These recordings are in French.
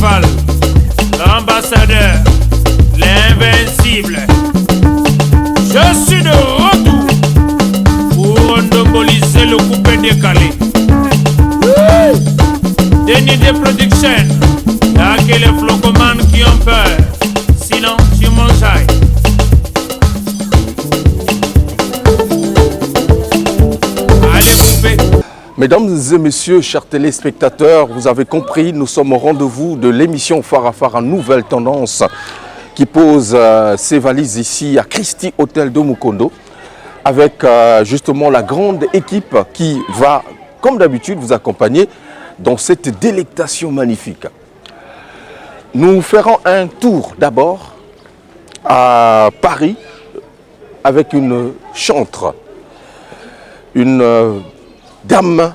Fall, l'ambassadeur, l'invincible. Je suis de retour pour endoboliser le coupé décalé. Denis de production, y'a que les flocomanes qui ont peur, sinon tu m'enjailles. Mesdames et messieurs, chers téléspectateurs, vous avez compris, nous sommes au rendez-vous de l'émission Phare à Phare en nouvelle tendance qui pose ses valises ici à Christie Hôtel de Mukondo avec justement la grande équipe qui va, comme d'habitude, vous accompagner dans cette délectation magnifique. Nous ferons un tour d'abord à Paris avec une chantre, une dame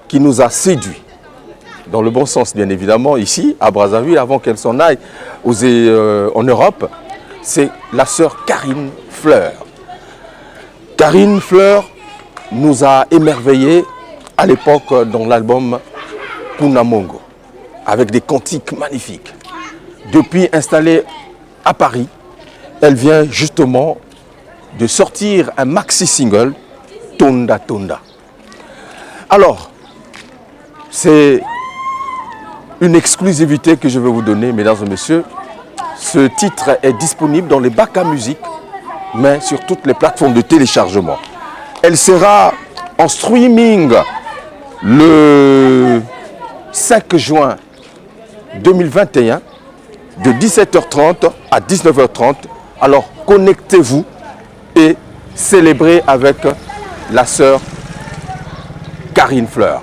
qui nous a séduits, dans le bon sens bien évidemment, ici à Brazzaville, avant qu'elle s'en aille en Europe, c'est la sœur Karine Fleur. Karine Fleur nous a émerveillés à l'époque dans l'album Kunamongo, avec des cantiques magnifiques. Depuis installée à Paris, elle vient justement de sortir un maxi-single, Tonda Tonda. Alors, c'est une exclusivité que je vais vous donner, mesdames et messieurs. Ce titre est disponible dans les bacs à musique, mais sur toutes les plateformes de téléchargement. Elle sera en streaming le 5 juin 2021, de 17h30 à 19h30. Alors, connectez-vous et célébrez avec la sœur Karine Fleur.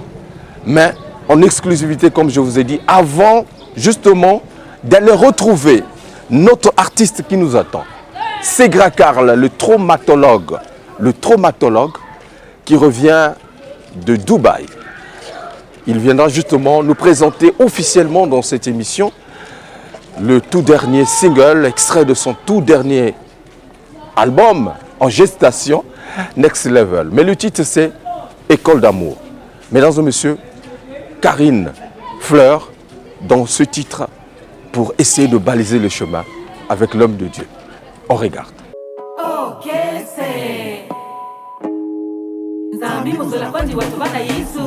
Mais en exclusivité, comme je vous ai dit, avant justement d'aller retrouver notre artiste qui nous attend, Segra Karl, le traumatologue qui revient de Dubaï. Il viendra justement nous présenter officiellement dans cette émission le tout dernier single, extrait de son tout dernier album en gestation, Next Level. Mais le titre c'est École d'amour. Mesdames et messieurs, Karine Fleur dans ce titre pour essayer de baliser le chemin avec l'homme de Dieu. On regarde. Ok, c'est Zambi Musola Kwandi Watubana Yesu.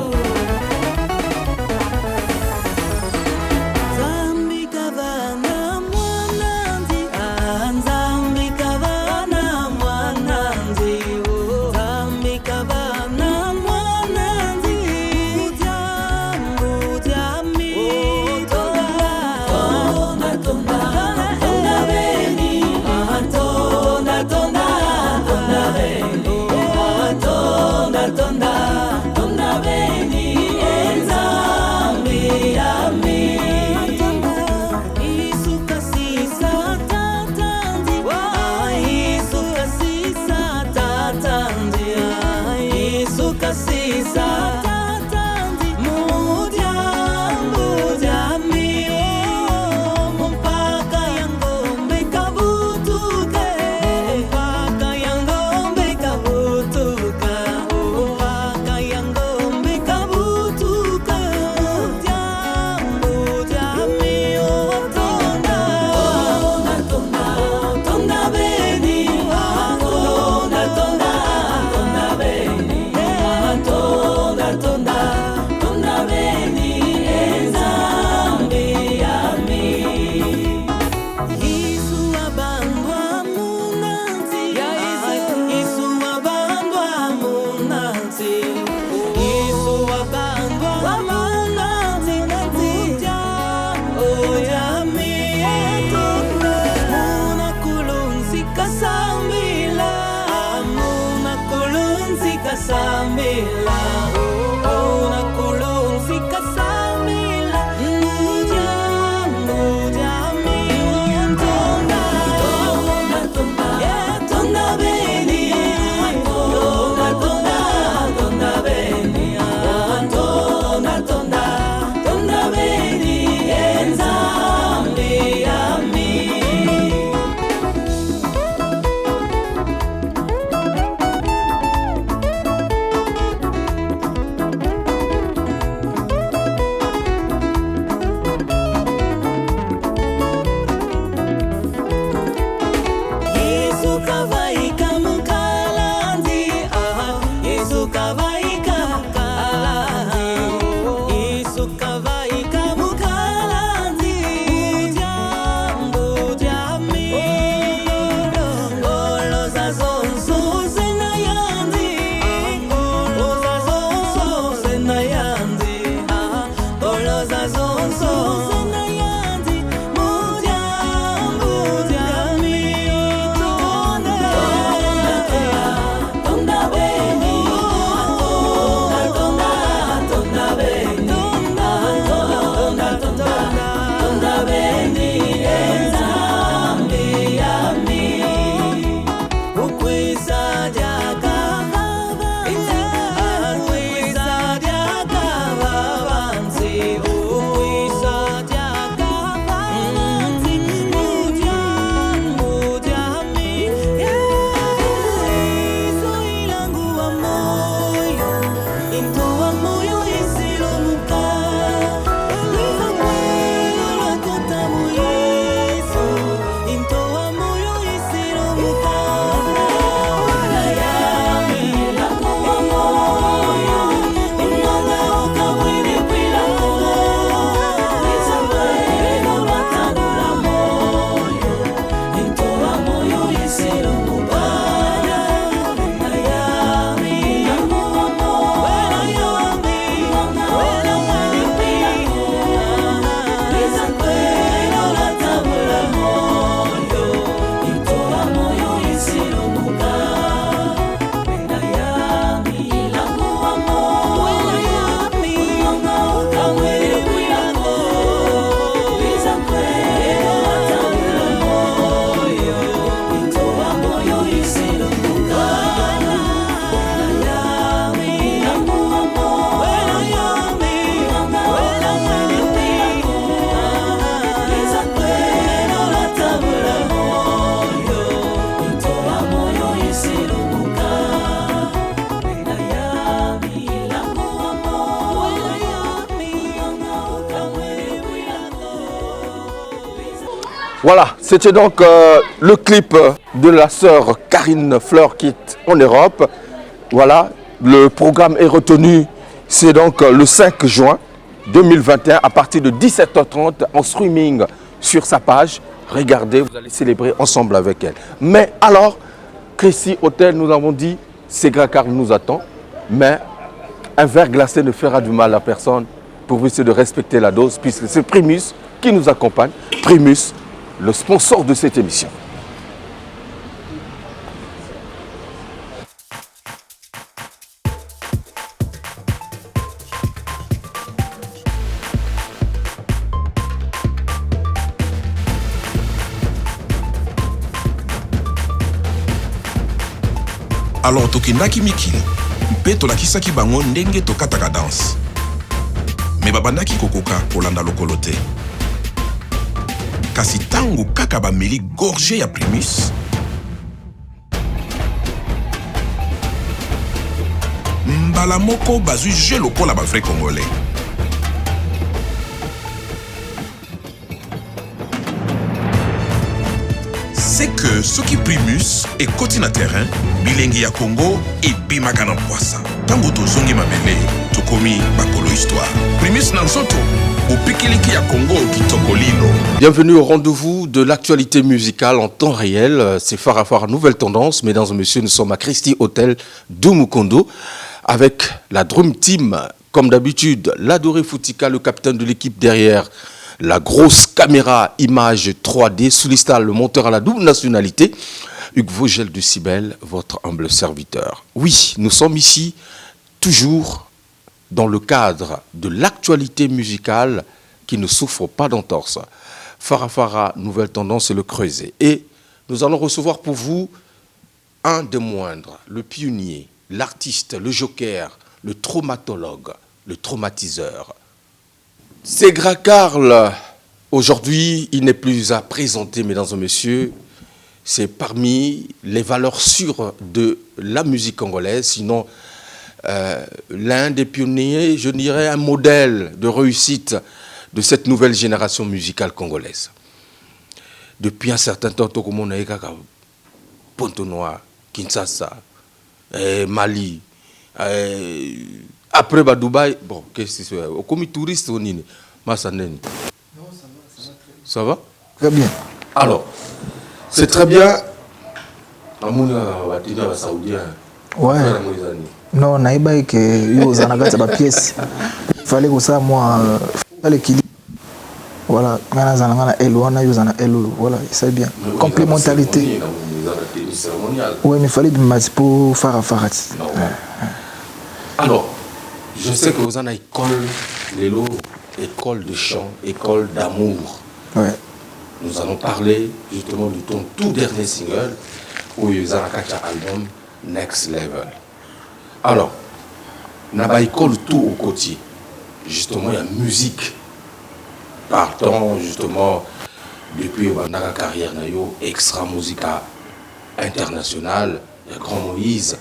Voilà, c'était donc le clip de la sœur Karine Fleur qui est en Europe. Voilà, le programme est retenu, c'est donc le 5 juin 2021 à partir de 17h30 en streaming sur sa page. Regardez, vous allez célébrer ensemble avec elle. Mais alors, Christi Hotel, nous avons dit, Segra Karl nous attend, mais un verre glacé ne fera du mal à personne pour essayer de respecter la dose, puisque c'est Primus qui nous accompagne. Primus, le sponsor de cette émission. Alors tokendaki mikili mpe tolakisaki bango ndenge tokataka danse me babandaki kokoka kolanda lokolo te kasi ntango kaka bameli gorge ya Primus mbala moko bazwi je lokola bavrai congolais. C'est que ce qui Primus est côté na terrain, bilingi ya Congo et bimaka na poisa. Tango tozongi mabele, tokomi bakolo histoire. Primus nansoto, au pikeliki ya Congo kitoko lilo. Bienvenue au rendez-vous de l'actualité musicale en temps réel. C'est Farafara Nouvelle Tendance. Mesdames et messieurs, nous sommes à Christi Hotel de Mukondo avec la Drum Team. Comme d'habitude, l'adoré Foutika, le capitaine de l'équipe derrière. La grosse caméra image 3D, Soulistal, le monteur à la double nationalité, Hugues Vogel de Cybèle, votre humble serviteur. Oui, nous sommes ici toujours dans le cadre de l'actualité musicale qui ne souffre pas d'entorse. Farafara, Nouvelle Tendance et le Creuset. Et nous allons recevoir pour vous un des moindres, le pionnier, l'artiste, le joker, le traumatologue, le traumatiseur. Segra Karl, aujourd'hui, il n'est plus à présenter, mesdames et messieurs. C'est parmi les valeurs sûres de la musique congolaise, sinon l'un des pionniers, je dirais un modèle de réussite de cette nouvelle génération musicale congolaise. Depuis un certain temps, tout le monde a Pontonois, Kinshasa, Mali, après Dubaï, bon, qu'est-ce que c'est? Comme touriste, on y est. Massanen. Non, ça va très bien. Alors, c'est très bien. Ouais. Non, naïba que yo zanaga ba pièce. Fallait que ça moi l'équilibre. Voilà, ngana zananga elwana yo zana elo. Voilà, c'est bien. Complémentarité. Ouais, mais fallait de pour Farafara. Alors, je sais que vous en avez école de chant, école d'amour. Ouais. Nous allons parler justement de ton tout dernier single où vous avez un album Next Level. Alors, nous avons école tout au côté. Justement, il y a musique. Partant justement depuis la carrière extra musica internationale, il y a Grand Moïse,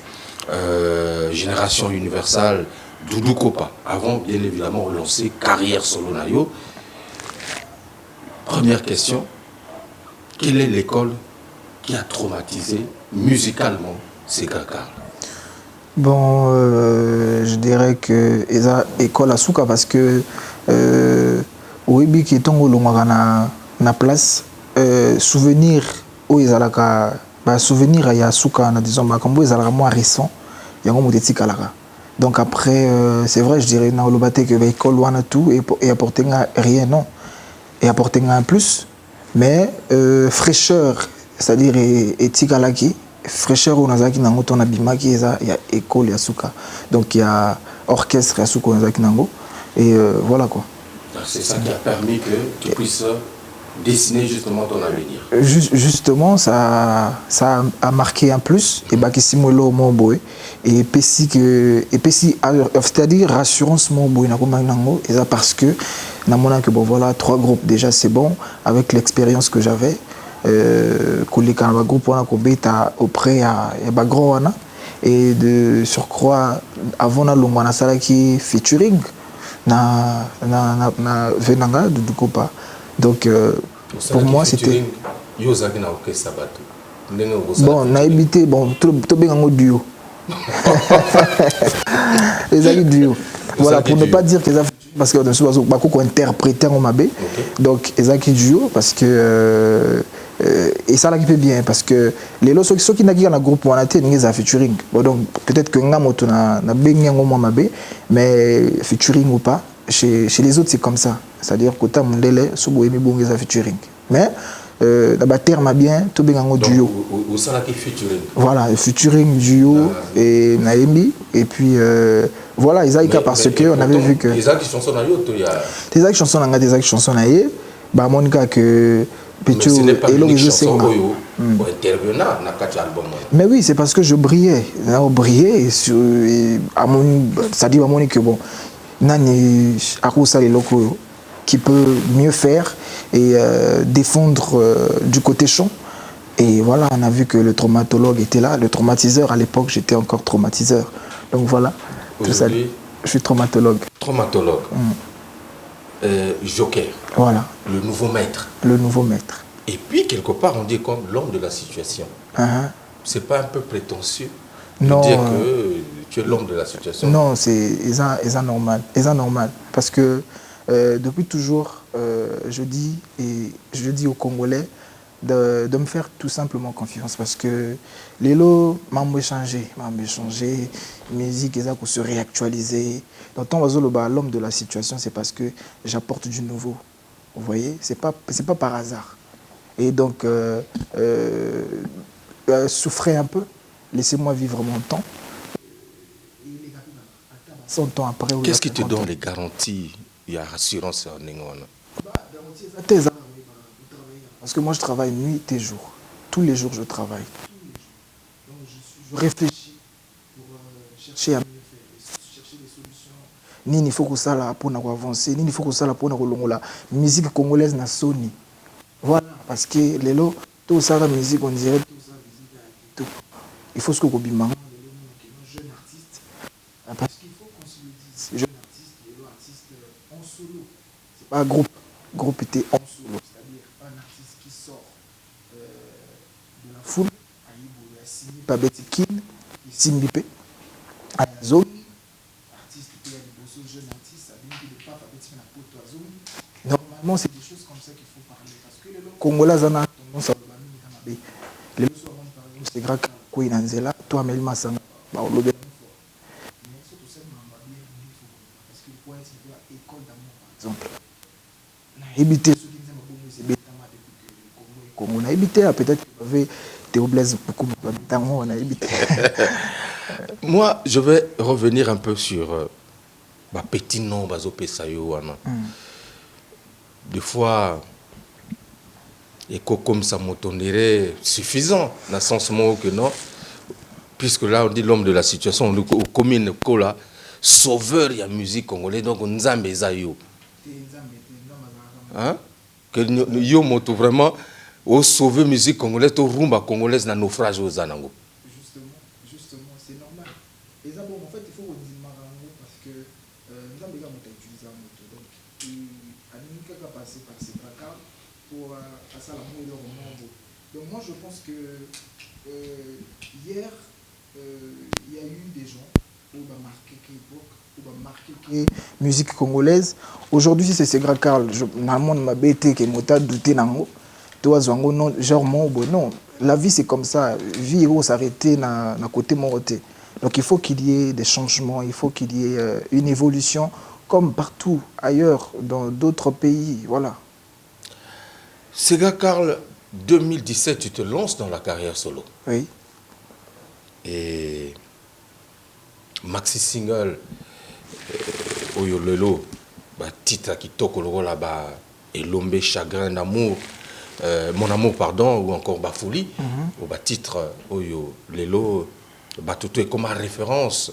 Génération Universelle, Doudou Kopa, avant bien évidemment relancer carrière solo nayo. Première question, quelle est l'école qui a traumatisé musicalement Segra Karl? Bon, je dirais que l'école à Souka parce que oui, qui est na place souvenir où ils allaient souvenir à Souka disons comme ils allaient moins récent il y a un petit kalara. Donc après, c'est vrai, je dirais dans le bâtiment que l'école a tout et apporter rien, non. Et apporter un plus, mais fraîcheur, c'est-à-dire éthique à qui fraîcheur on a qui nango ton abima qui il y a école à Souka. Donc il y a orchestre à Souka qui nango et voilà quoi. C'est ça qui a permis que tu puisses dessiner justement ton avenir. Justement, ça a marqué un plus et bah qui simulo mon boy et puis c'est-à-dire rassurance mon boy et ça parce que na que bon voilà 3 groupes déjà c'est bon avec l'expérience que j'avais koleka na groupe wana ko beta auprès à bagro wana et de surcroît avant na longwana sala qui featuring na venanga de Dukopa. Donc Pour moi, c'était... Bon, on a habité, bon, tout bien en duo. Les amis duo. Voilà, pour ne pas dire qu'ils ont... Parce que nous avons beaucoup interprété en Mabé. Donc, ils ont duo parce que... et ça là qui peut bien parce que les lots ceux qui n'ont pas un groupe on a été ils ont featuring. Bon, donc peut-être que nous avons bien en Mabé, mais featuring ou pas, chez les autres c'est comme ça. C'est-à-dire que tu as mon délai, sous Bohemi Bon, ils ont featuring. Mais d'abord terme bien, tout bien en duo. Où ça là qui featuring. Voilà, featuring duo et Naemi et puis voilà, ils ont parce que on avait vu que les actes chansons na yo to ya. Les actes chansons na des actes chansons na yé, bah Monica que Pichu et l'origine c'est pour intervenir dans quatre albums. Mais oui, c'est parce que je brillais, et à mon ça dit à Monica que bon, nani arousa les locaux qui peut mieux faire et défendre du côté chant. Et voilà, on a vu que le traumatologue était là, le traumatiseur. À l'époque, j'étais encore traumatiseur. Donc voilà, tout ça. Je suis traumatologue. Traumatologue. Joker. Voilà. Le nouveau maître. Le nouveau maître. Et puis, quelque part, on dit comme l'homme de la situation. C'est pas un peu prétentieux de dire que tu es l'homme de la situation? Non, c'est normal. C'est normal. Parce que depuis toujours, je dis aux Congolais de me faire tout simplement confiance parce que les lots m'ont changé, musique ils ont se réactualiser. Donc l'homme de la situation, c'est parce que j'apporte du nouveau. Vous voyez, c'est pas par hasard. Et donc souffrez un peu, laissez-moi vivre mon temps. 100 ans après. Qu'est-ce qui te donne les garanties? Il y a assurance en Nengon. Parce que moi je travaille nuit et jour. Tous les jours je travaille. Donc je réfléchis pour chercher à mieux faire, chercher des solutions. Nini faut que ça là pour avancer, nini faut que ça là pour la musique congolaise na Sony. Voilà, parce que les lots, tout ça la musique on dirait tout ça tout. Il faut ce que Kobima jeune artiste parce qu'il faut qu'on se le dise. Jeune artiste, les lots artistes en solo. C'est pas un groupe. Le groupe était en solo, c'est-à-dire un artiste qui sort de la foule, il a signé par Betty King, Simbipe, à la zone, artiste qui a des jeunes artistes, ça vient de pas Betty na poto à zone. Normalement, c'est des choses comme ça qu'il faut parler, parce que les Congolais ont tendance à le bannir. Les gens par exemple, c'est grave quand il y a toi, mais il m'a sangé, bah on le fait. Mais surtout ça, parce qu'il faut être une école d'amour, par exemple. Habité on a habité peut-être on a habité. Moi je vais revenir un peu sur petit nom bazo pesayo wana. Des fois et comme ça m'entendrait suffisant dans le sens que non, puisque là on dit l'homme de la situation, on commune kola sauveur de la musique congolaise, donc on nzambe zayo. Hein? Que yo moto vraiment au sauver musique congolaise, au rumba congolaise dans naufrage aux anango. Justement, c'est normal. Et ça, bon, en fait, il faut redire Marango parce que nous avons déjà utilisé un moto. Donc, il a passé par ces placards pour passer à la mot et le roman. Donc, moi, je pense que hier, il y a eu des gens qui ont marqué l'époque, qui ont marqué la musique congolaise. Aujourd'hui, c'est Grand Carl. Normalement, ma bête qui m'a douté nango. Non, genre non. La vie c'est comme ça. Vie où s'arrêter na côté moroté. Donc il faut qu'il y ait des changements, il faut qu'il y ait une évolution comme partout ailleurs dans d'autres pays. Voilà. Sega Carl, 2017, tu te lances dans la carrière solo. Oui. Et maxi single Oyo Lelo, titre qui toque le là-bas et Lombe chagrin d'amour. Mon amour, pardon, ou encore Bafouli, ou titre Oyo Lelo, tout est comme référence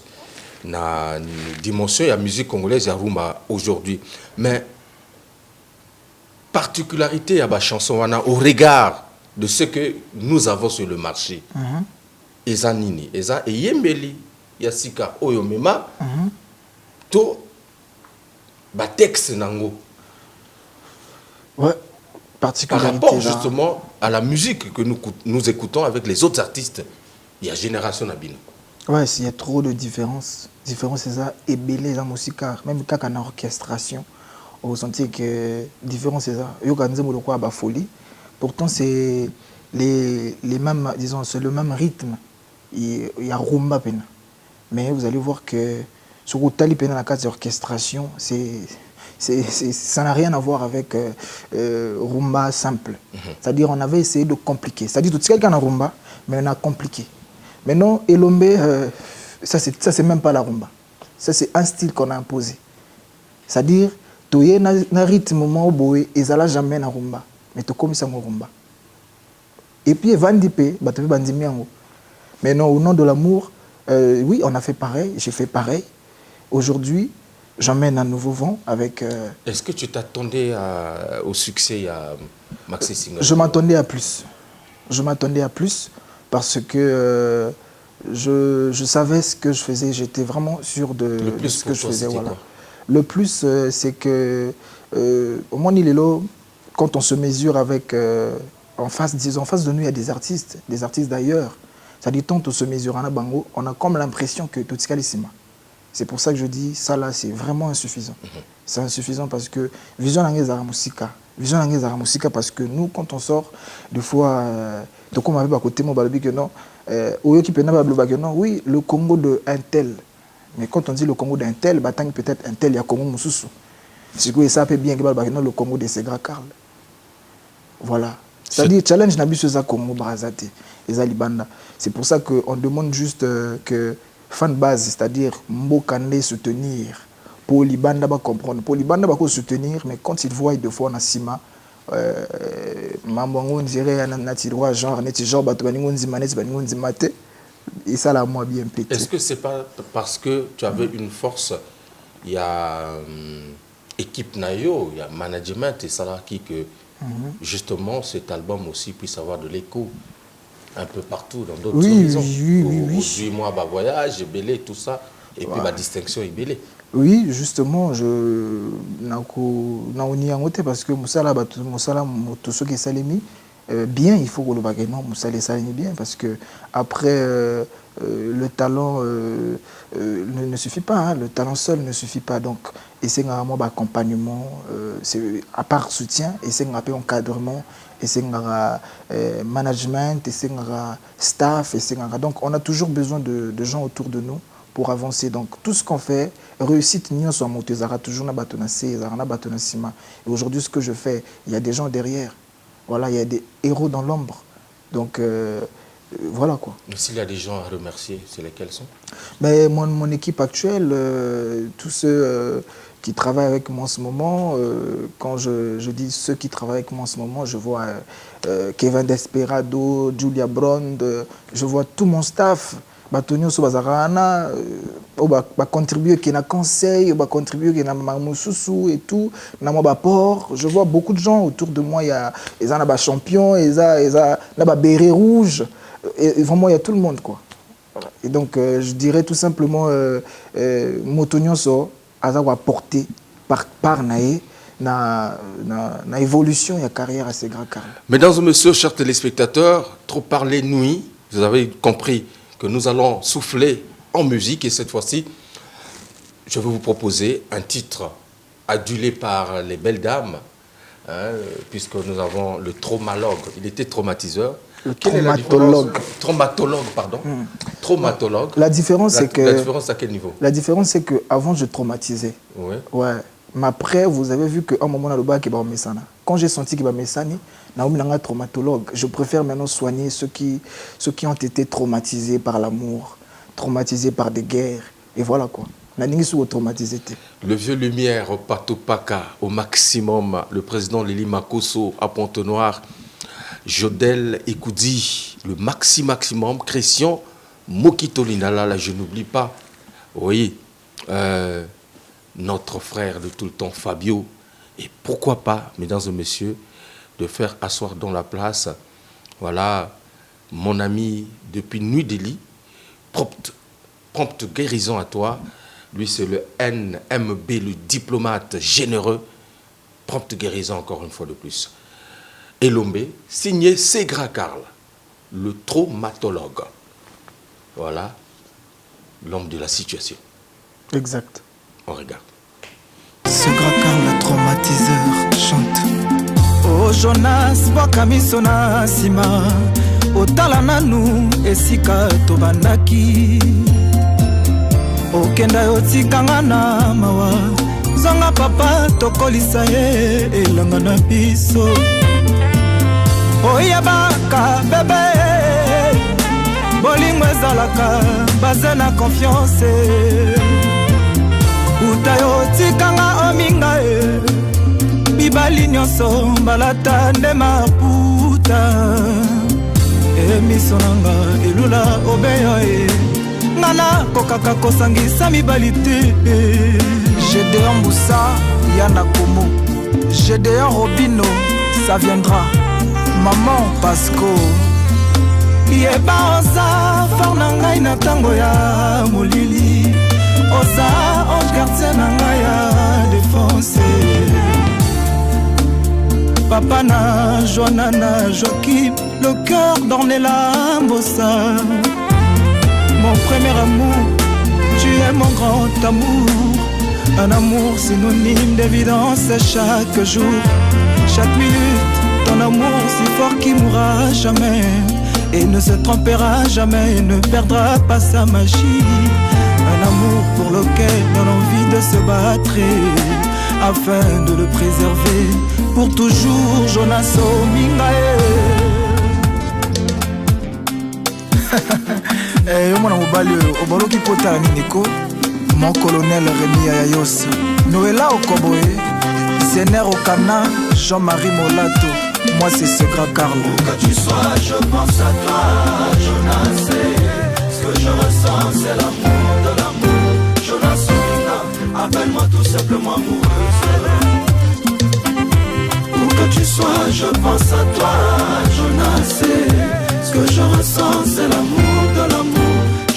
na dimension de la musique congolaise et rumba aujourd'hui. Mais particularité à la chanson au regard de ce que nous avons sur le marché. Eza nini, eza yembeli yasika Oyo Mema, to texte nango. Ouais. particularité. Par rapport justement à la musique que nous écoutons avec les autres artistes, il y a Génération Nabino. Ouais, il y a trop de différences. Différence, c'est ça. Et belé, la musique, même quand on a orchestration, on sentit que différence, c'est ça. Il y a une folie. Pourtant, c'est les mêmes, disons, c'est le même rythme. Il y a rumba pena. Mais vous allez voir que sur le tali pena, la case d'orchestration, ça n'a rien à voir avec rumba simple. C'est-à-dire, on avait essayé de compliquer. C'est-à-dire, tout ce qu'il y a dans rumba, mais on a compliqué. Maintenant, Elombe, ça c'est même pas la rumba. Ça c'est un style qu'on a imposé. C'est-à-dire, tu y a un rythme où ils n'allent jamais na rumba, mais tu comme ça rumba. Et puis Vandipé, tu fais bandimiango. Maintenant, au nom de l'amour, oui, on a fait pareil, j'ai fait pareil. Aujourd'hui, j'emmène un nouveau vent avec. Est-ce que tu t'attendais au succès à Maxi Singa? Je m'attendais à plus. Je m'attendais à plus. Parce que je savais ce que je faisais, j'étais vraiment sûr de ce que je faisais. Voilà. Le plus, c'est que, au moins, quand on se mesure avec, en face de nous, il y a des artistes d'ailleurs. Ça dit, tant on se mesure en Abango, on a comme l'impression que tout est calissima. C'est pour ça que je dis, ça là, c'est vraiment insuffisant. C'est insuffisant parce que, vision la musique, parce que nous, quand on sort, des fois, donc on m'avait à côté, mon balobi que non, oui, le Congo de un tel. Mais quand on dit le Congo d'un tel, peut-être un tel, il y a Congo Moussoussou. C'est que ça peut bien que le Congo de Segra Karl. Voilà. C'est-à-dire, challenge n'a pas Congo Brazate, les Alibanda. C'est pour ça qu'on demande juste que fan base, c'est-à-dire Mbokande soutenir. Pour Libanda va comprendre. Pour Libanda va soutenir, mais quand il voit deux fois en Sima, on dirait un genre, et ça l'a moi bien pété. Est-ce que c'est pas parce que tu avais une force, il y a équipe Nayo, il y a management et ça là qui que justement cet album aussi puisse avoir de l'écho un peu partout dans d'autres horizons. Oui. 8 mois de voyage, Belé, tout ça, et puis la distinction est Belé. Oui, justement, je n'ai parce que Moussala, tout ce qui est salimi, bien, il faut que le bagage Moussala salimi bien, parce que après, le talent ne suffit pas, hein, le talent seul ne suffit pas. Donc, et c'est un accompagnement, à part soutien, et c'est un encadrement, et c'est un management, et c'est un staff, et c'est un... Donc, on a toujours besoin de gens autour de nous pour avancer. Donc, tout ce qu'on fait, réussite, nous sommes montés, toujours na batonacé, na batonacima. Et aujourd'hui, ce que je fais, il y a des gens derrière. Voilà, il y a des héros dans l'ombre. Donc, voilà quoi. Mais s'il y a des gens à remercier, c'est lesquels sont? Mais mon équipe actuelle, tous ceux qui travaillent avec moi en ce moment, quand je dis ceux qui travaillent avec moi en ce moment, je vois Kevin Desperado, Julia Brond, je vois tout mon staff. Batonio so bazarana ba contribuer qui na conseil ba contribuer qui na mamoussou et tout na moi ba port. Je vois beaucoup de gens autour de moi, il y a les ba champions, ils na ba béret rouge, et vraiment il y a tout le monde quoi. Et donc je dirais tout simplement Motonio so azawa porter par naé na évolution et carrière assez grand Karl. Mesdames et messieurs, chers téléspectateurs, trop parler nuit, vous avez compris que nous allons souffler en musique et cette fois-ci, je vais vous proposer un titre adulé par les belles dames, hein, puisque nous avons le traumatologue, il était traumatiseur. Le traumatologue. Traumatologue, pardon. Traumatologue. La différence, c'est que... La différence à quel niveau? La différence, c'est qu'avant, je traumatisais. Oui. Ouais. Mais après, vous avez vu qu'à un moment, quand j'ai senti qu'il y avait un traumatologue, je préfère maintenant soigner ceux qui ont été traumatisés par l'amour, traumatisés par des guerres. Et voilà quoi. Le vieux Lumière au Patopaka au maximum, le président Lili Makosso à Pont-Noir, Jodel Ekoudi, le maximum, Christian Mokitolinala, là je n'oublie pas, oui, notre frère de tout le temps, Fabio, et pourquoi pas, mesdames et messieurs, de faire asseoir dans la place, voilà, mon ami depuis Nuit Delhi, prompte guérison à toi. Lui, c'est le NMB, le diplomate généreux. Prompte guérison encore une fois de plus. Elombe, signé Segra Karl, le traumatologue. Voilà l'homme de la situation. Exact. On regarde. Segra Karl, le traumatiseur, chante. Oh Jonas, Wakamisona Sima, Otala Nanu, Esika Tobanaki. Okenda yotikanga na mawa, Zonga papa tokolisa ye, elanga na biso. Oyabaka bebe, bolingo ezalaka, baze na confiance. Utayo tikanga ominga e, bibali nyonso balata nde maputa. Emiso nanga elula obeyo e, ngana kokaka kosangisa mibali te. Gédéon Moussa, Yana Komo, Gédéon Robino, ça viendra. Maman Pasco, Yeba Oza, Farnanga ina tango ya molili. Oza, ange gardien nanga ya défense. Papa na Joanna na Joachim, le cœur d'Ornella Mbossa. Mon premier amour, tu es mon grand amour. Un amour synonyme d'évidence chaque jour, chaque minute. Ton amour si fort qui mourra jamais et ne se trompera jamais et ne perdra pas sa magie. Un amour pour lequel on a envie de se battre afin de le préserver pour toujours. Jonas Omingae. Yo mwana mobali obaloki pota niniko. Mon colonel Rémi Ayayos, Noëlla Okoboé, Zéner Okana, Jean-Marie Molato. Moi c'est Segra Karl. Que tu sois, je pense à toi, Jonas. Ce que je ressens, c'est l'amour de l'amour. Jonas Omina, appelle-moi tout simplement amoureuse. Où que tu sois, je pense à toi, Jonas. Ce que je ressens, c'est l'amour de l'amour.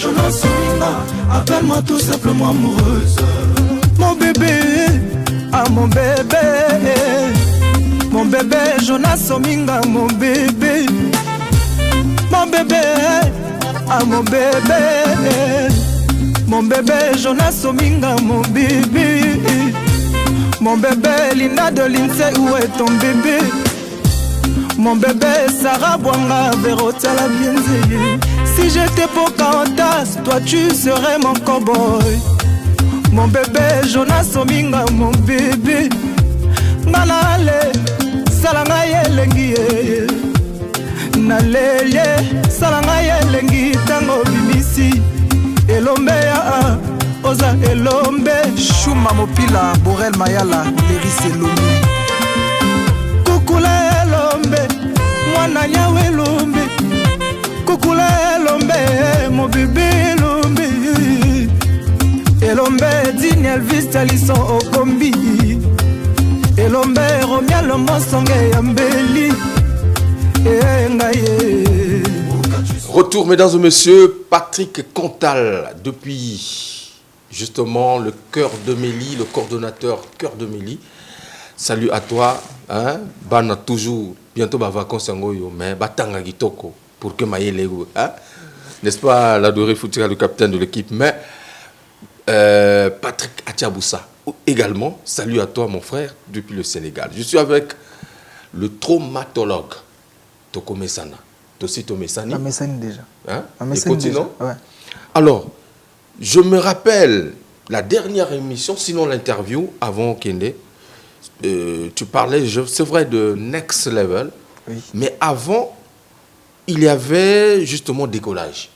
Jonas Omina, appelle-moi tout simplement amoureuse. Mon bébé, ah mon bébé. Mon bébé, Jonas Ominga, mon bébé. Mon bébé, ah mon bébé. Mon bébé, Jonas Ominga, mon bébé. Mon bébé, Lina de l'Inse, où est ton bébé? Mon bébé, Sarah Bouanga, Vérotia la Bienzeye. Si j'étais Pocahontas, toi tu serais mon cowboy. Mon bébé, Jonas Ominga, mon bébé. Nanale, salanga yelengi nalele, salanga yelengi tango bimisi. Elombe ya oza elombe. Chouma Mopila, Borel Mayala, Léris Elomi. Kukula elombe, mwana nyawe elombe. Kukula elombe, mon bébé elombe. Elombe, Dini Elvis Talisson Okombi. Elombe, Romia le monsonge yambeli. Retour, mesdames et messieurs, Patrick Cantal, depuis justement le Cœur de Mélie, le coordonnateur Cœur de Mélie. Salut à toi, hein? Bana toujours, bientôt ma vacances en Goyo, mais batanga gitoko pour que maïe lego, hein? N'est-ce pas, l'adoré Foutika, le capitaine de l'équipe, mais Patrick Atiaboussa également. Salut à toi, mon frère, depuis le Sénégal. Je suis avec le traumatologue Toko Messana. Tosito Messani. Messani déjà. Hein? Messani déjà. Ouais. Alors, je me rappelle la dernière émission, sinon l'interview avant Kende. Tu parlais, c'est vrai, de Next Level. Oui. Mais avant, il y avait justement Décollage.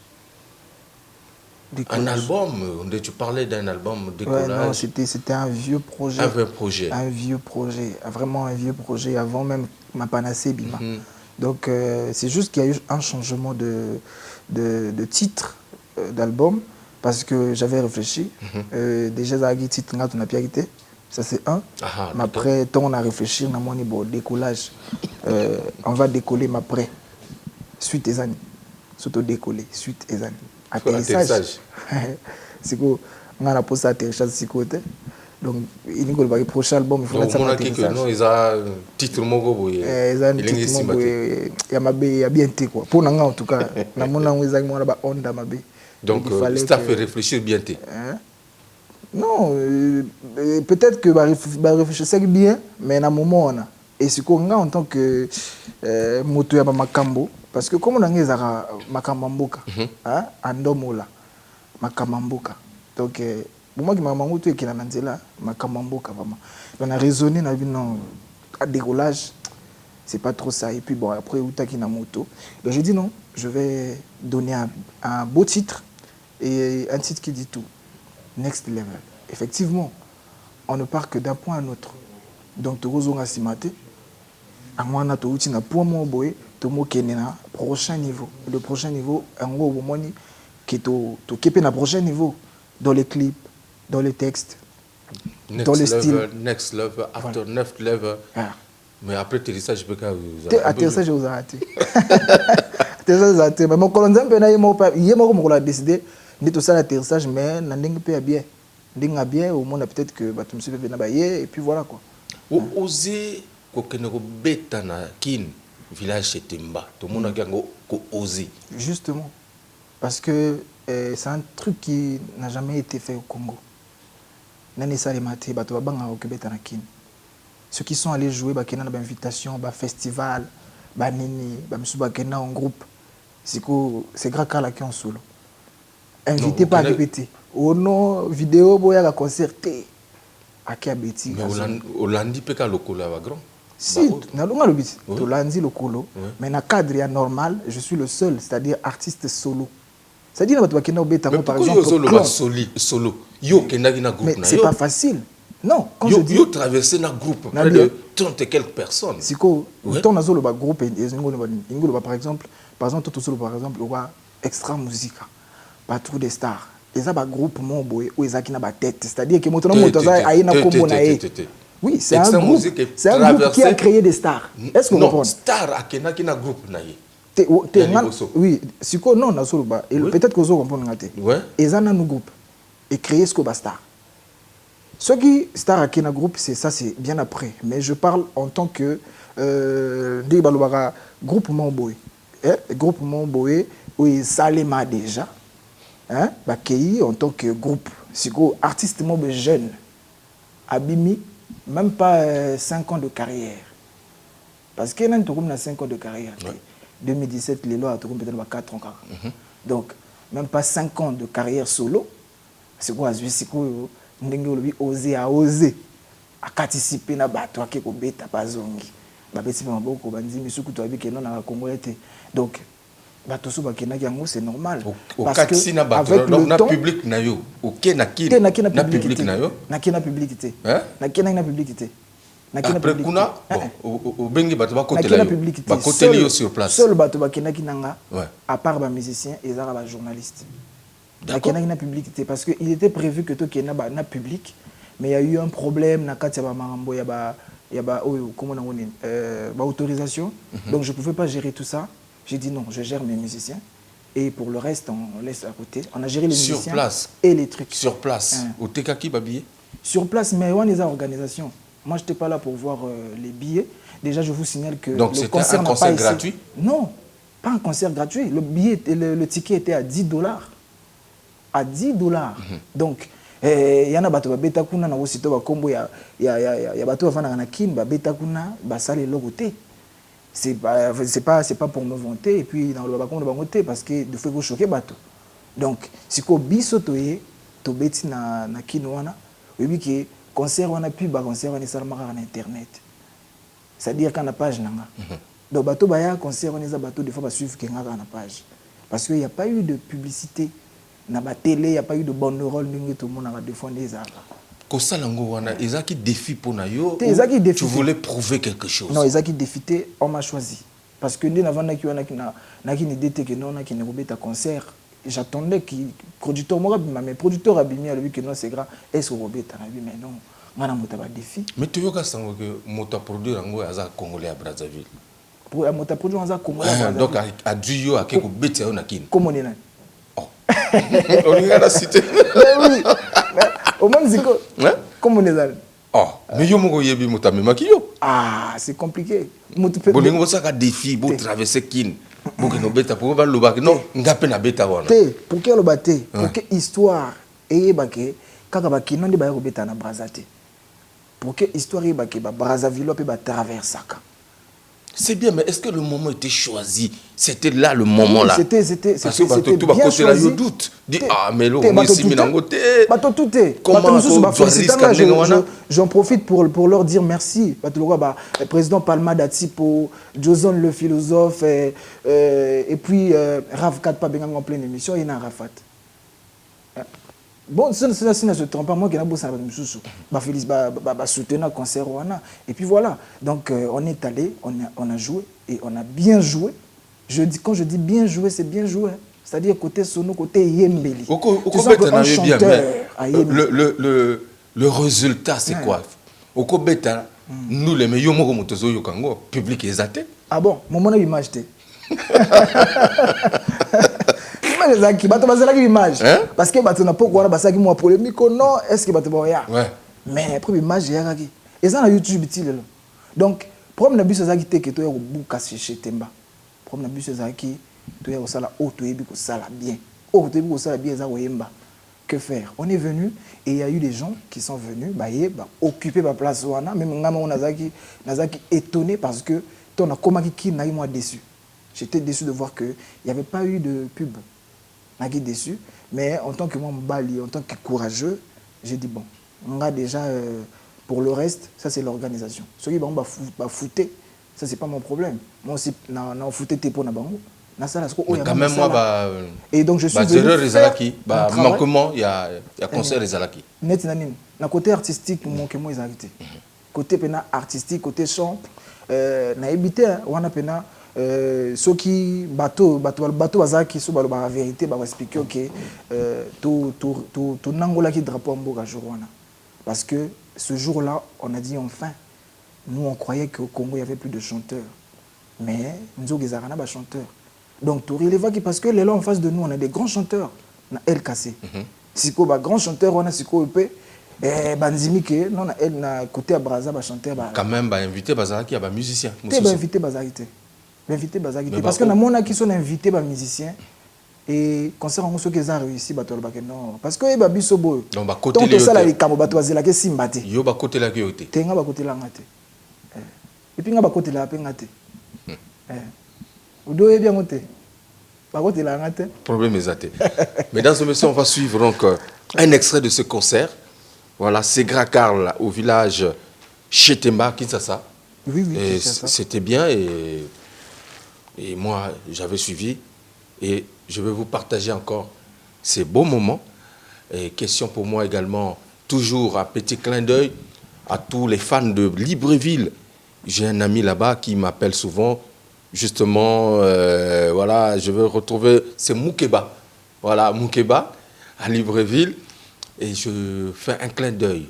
Un album, tu parlais d'un album Décollage. Ouais, non, c'était un vieux projet. Un vrai projet. Un vieux projet, vraiment un vieux projet avant même ma panacée Bima. Donc c'est juste qu'il y a eu un changement de titre d'album parce que j'avais réfléchi. Déjà, il titre on a quitté. Ça c'est un. Mais après, quand on a réfléchi, on a dit bon, Décollage. On va décoller, mais après, suite et années. Surtout décoller, suite et années. Atterrissage. C'est quoi? On a posé atterrissage de côté. Donc il y a le prochain album, il faut donc on a que non ils a titre moko boye ils a titre moko ya mabe ya bien té quoi pour nanga en tout cas na mona ngeza mo na ba onda mabe. Donc le staff fait réfléchir bien té. Non, peut-être que bah réfléchir bien mais na moment on a et c'est qu'on a en tant que moto ya makambo parce que comme on a ngeza makamamboka hein andomola makamamboka donc pour moi qui m'a mangoto et qui n'a pas makamamboka vraiment on a raisonné na vie non à décollage c'est pas trop ça et puis bon après uta qui na moto donc j'ai dit non je vais donner un beau titre et un titre qui dit tout next level effectivement on ne part que d'un point à un autre donc tozonga simaté à moi na to uti na point mo boy to mo kenena prochain niveau le prochain niveau en gros au moment qui to kepe na prochain niveau dans les clips dans les textes, dans le style. Next level, after voilà. Next level. Ah. Mais après atterrissage, je peux pas vous atterrissage, je vous ai raté. Atterrissage, j'ai raté. Mais mon colonel, il y a moi qui décidé de tout ça l'atterrissage, mais n'anding pas bien. N'anding bien, au moins peut-être que tu me suis fait nabayer et puis voilà quoi. Oser, quand on bête na kin village chez Temba, tout le monde a osé. Justement, parce que c'est un truc qui n'a jamais été fait au Congo. Ceux qui sont allés jouer dans une invitation, un festival, en groupe, c'est grave car qui en solo. Invité pas à répéter. Au nom vidéo, boya la concerté. À qui a bêti. Mais Hollandi peut pas le colo grand. Si, na longa le bit. Hollandi le colo. Mais dans le cadre normal, je suis le seul, c'est-à-dire artiste solo. C'est-à-dire que tu as par exemple solo. Mais c'est pas facile. Non, quand je dis traverser un groupe près de 30 et quelques personnes. Si quand on a solo groupe par exemple tout solo par exemple extra musica pas trop des stars. Les a groupe mon boy ou ils a qui na tête, c'est-à-dire que maintenant oui, c'est un groupe qui a créé des stars. Est-ce que vous comprenez? Star a qui na groupe naïe. Oui, si non, peut-être que vous comprenez. Ils ont un groupe et créé ce que star. Ce qui star à un groupe, c'est bien après. Mais je parle en tant que groupe Mamboy. Groupe Mamboy, où ils s'allément déjà. En tant que groupe, c'est artiste jeune, abimi, même pas 5 ans de carrière. Parce qu'il y a 5 ans de carrière. 2017, les lois ont peut-être 4 ans. Donc, même pas 5 ans de carrière solo. C'est quoi? C'est quoi? Oser à oser. À participer à battre, à quelque chose, à zongi. Donc, c'est normal. Parce que avec le temps, public na yo, publicité. Après kuna au bengi bato ba côté là ba côté lié sur place seul bato ba kenaki nanga à part ba musicien et za ba journaliste na kenaki na publicité parce que il était prévu que to kena ba na public mais il y a eu un problème na kati ba marambo ya ba comment on dit ba autorisation donc je pouvais pas gérer tout ça. J'ai dit non, je gère mes musiciens et pour le reste on laisse à côté. On a géré les musiciens sur place et les trucs sur place au tekaki babier sur place mais on les a organisation. Moi, je n'étais pas là pour voir les billets. Déjà, je vous signale que donc le concert n'a pas été gratuit? Non, pas un concert gratuit. Le ticket était à $10. À $10. Donc, il y en a bato beta kuna na osito ba kombo ya bato bafana na kin ba beta kuna ba sale logoté. C'est pas pour me vanter et puis dans le ba kombo ba ngoté parce que de faut choquer bato. Donc, si ko biso toye to beti na kin wana, oui que concert on a pu ba concert on est seulement sur internet. C'est-à-dire quand la page nanga. Donc bato baya concert on est bato des fois ba suivre kenga na page parce qu'il y a pas eu de publicité na ba télé, il y a pas eu de banderole ningi tout le monde a défendre les arts. Kosalango wana ezaki défi pour na yo. Tu voulais prouver quelque chose. Non, ezaki défi on m'a choisi parce que ndi navanda ki wana na ki ni dete que non na ki ne robeta concert. J'attendais que producteur moi mais producteur a bien lui que non c'est grand est-ce que robeta na mais non ngana mota ba défi. Mais tu veux ka sango que mota produire ngo aza congolais à Brazzaville. Pour mota produire aza congolais à Brazzaville. Donc a duyo a keko betia na kin. Comment on est là? On y a la cité. Oui. Au moins, c'est Hein? comme on est allé. Oh, mais yo moko yebi motame makiyo. Ah, c'est compliqué. Bolingo ça ka défi pour traverser kin. Pour que no beta pour ba loba non ngape na beta wana. Pour que le baté, pour que histoire et baké kaka ba kino ndi ba yo beta na Brazate. Pour que histoire et baké ba Brazzaville pe ba traversaka. C'est bien, mais est-ce que le moment était choisi? C'était là le moment là. C'était parce que tout bien choisi. Là, il doute. Dit ah mais là on ici minangote. Tout est. J'en profite pour leur dire merci. Le président Palma Datsipo, Joson le philosophe et puis Rav Katpa Bengang en pleine émission, il y a un Rafat. Bon, ça ne se trompe pas, moi qui ai bossé avec M. soutenir le concert. Et puis voilà, donc on est allé, on a joué et on a bien joué. Quand je dis bien joué, c'est bien joué. C'est-à-dire côté sono, côté yembeli. Tu sens qu'un chanteur le résultat, c'est quoi? Au Kobeta, nous les meilleurs mots comme Tozo Yokango, public et zaté. Ah bon, mon image. Image parce que tu n'as pas quoi basaki moi polémique non est-ce que tu vas mais première image yaki et ça na YouTube tile donc problème na biso zaki te que to ya buka chez Temba problème na biso zaki to ya osala auto yebi ko sala bien auto yebi ko sala bien za oyemba que faire on est venu et il y a eu des gens qui sont venus occuper ma place wana même ngama on nazaki étonné parce que ton a comment qui n'a moi déçu j'étais déçu de voir que il y avait pas eu de pub. Je suis déçu, mais en tant que moi, en tant que courageux, j'ai dit bon, on a déjà pour le reste, ça c'est l'organisation. Ceux qui vont fouter, ça c'est pas mon problème. Moi aussi, on fouté tes pour bango. Quand même moi, et donc je suis venu faire comment il y a concert les Alaki. Net nanim. Na côté artistique, mon que moi ils arrêté. Côté pena artistique, côté chant, na habité, on a pena. Ceux qui bateau bazaki sous la vérité va expliquer que tout n'angola qui drapeau en boga jourwana parce que ce jour-là on a dit enfin nous on croyait qu'au Congo il y avait plus de chanteurs mais nous avons des chanteurs donc tout relève parce que les là en face de nous on a des grands chanteurs na LKC siko ba grand chanteur on a siko EP banzimi que non na elle na côté à Brazza ba chanteur ba quand même ba invité bazaki ba musicien ba invité bazaki invité bazaki parce que na mona qui sont invités ba musiciens et concert en ceux qui ont réussi ba tolba que non parce que ba biso boy donc ba côté les ça la likamo ba toazela ke simbate yo ba côté la ke yote tenga ba côté la ngate et puis nga ba côté la pe ngate ou doye bien monter ba côté la ngate problème exacté. Mesdames et messieurs, on va suivre donc un extrait de ce concert. Voilà, c'est Gra Karl au village Chetemba Kinshasa. Oui c'était bien et moi, j'avais suivi et je vais vous partager encore ces beaux moments. Et question pour moi également, toujours un petit clin d'œil à tous les fans de Libreville. J'ai un ami là-bas qui m'appelle souvent, justement, voilà, je veux retrouver, c'est Moukeba. Voilà, Moukeba, à Libreville. Et je fais un clin d'œil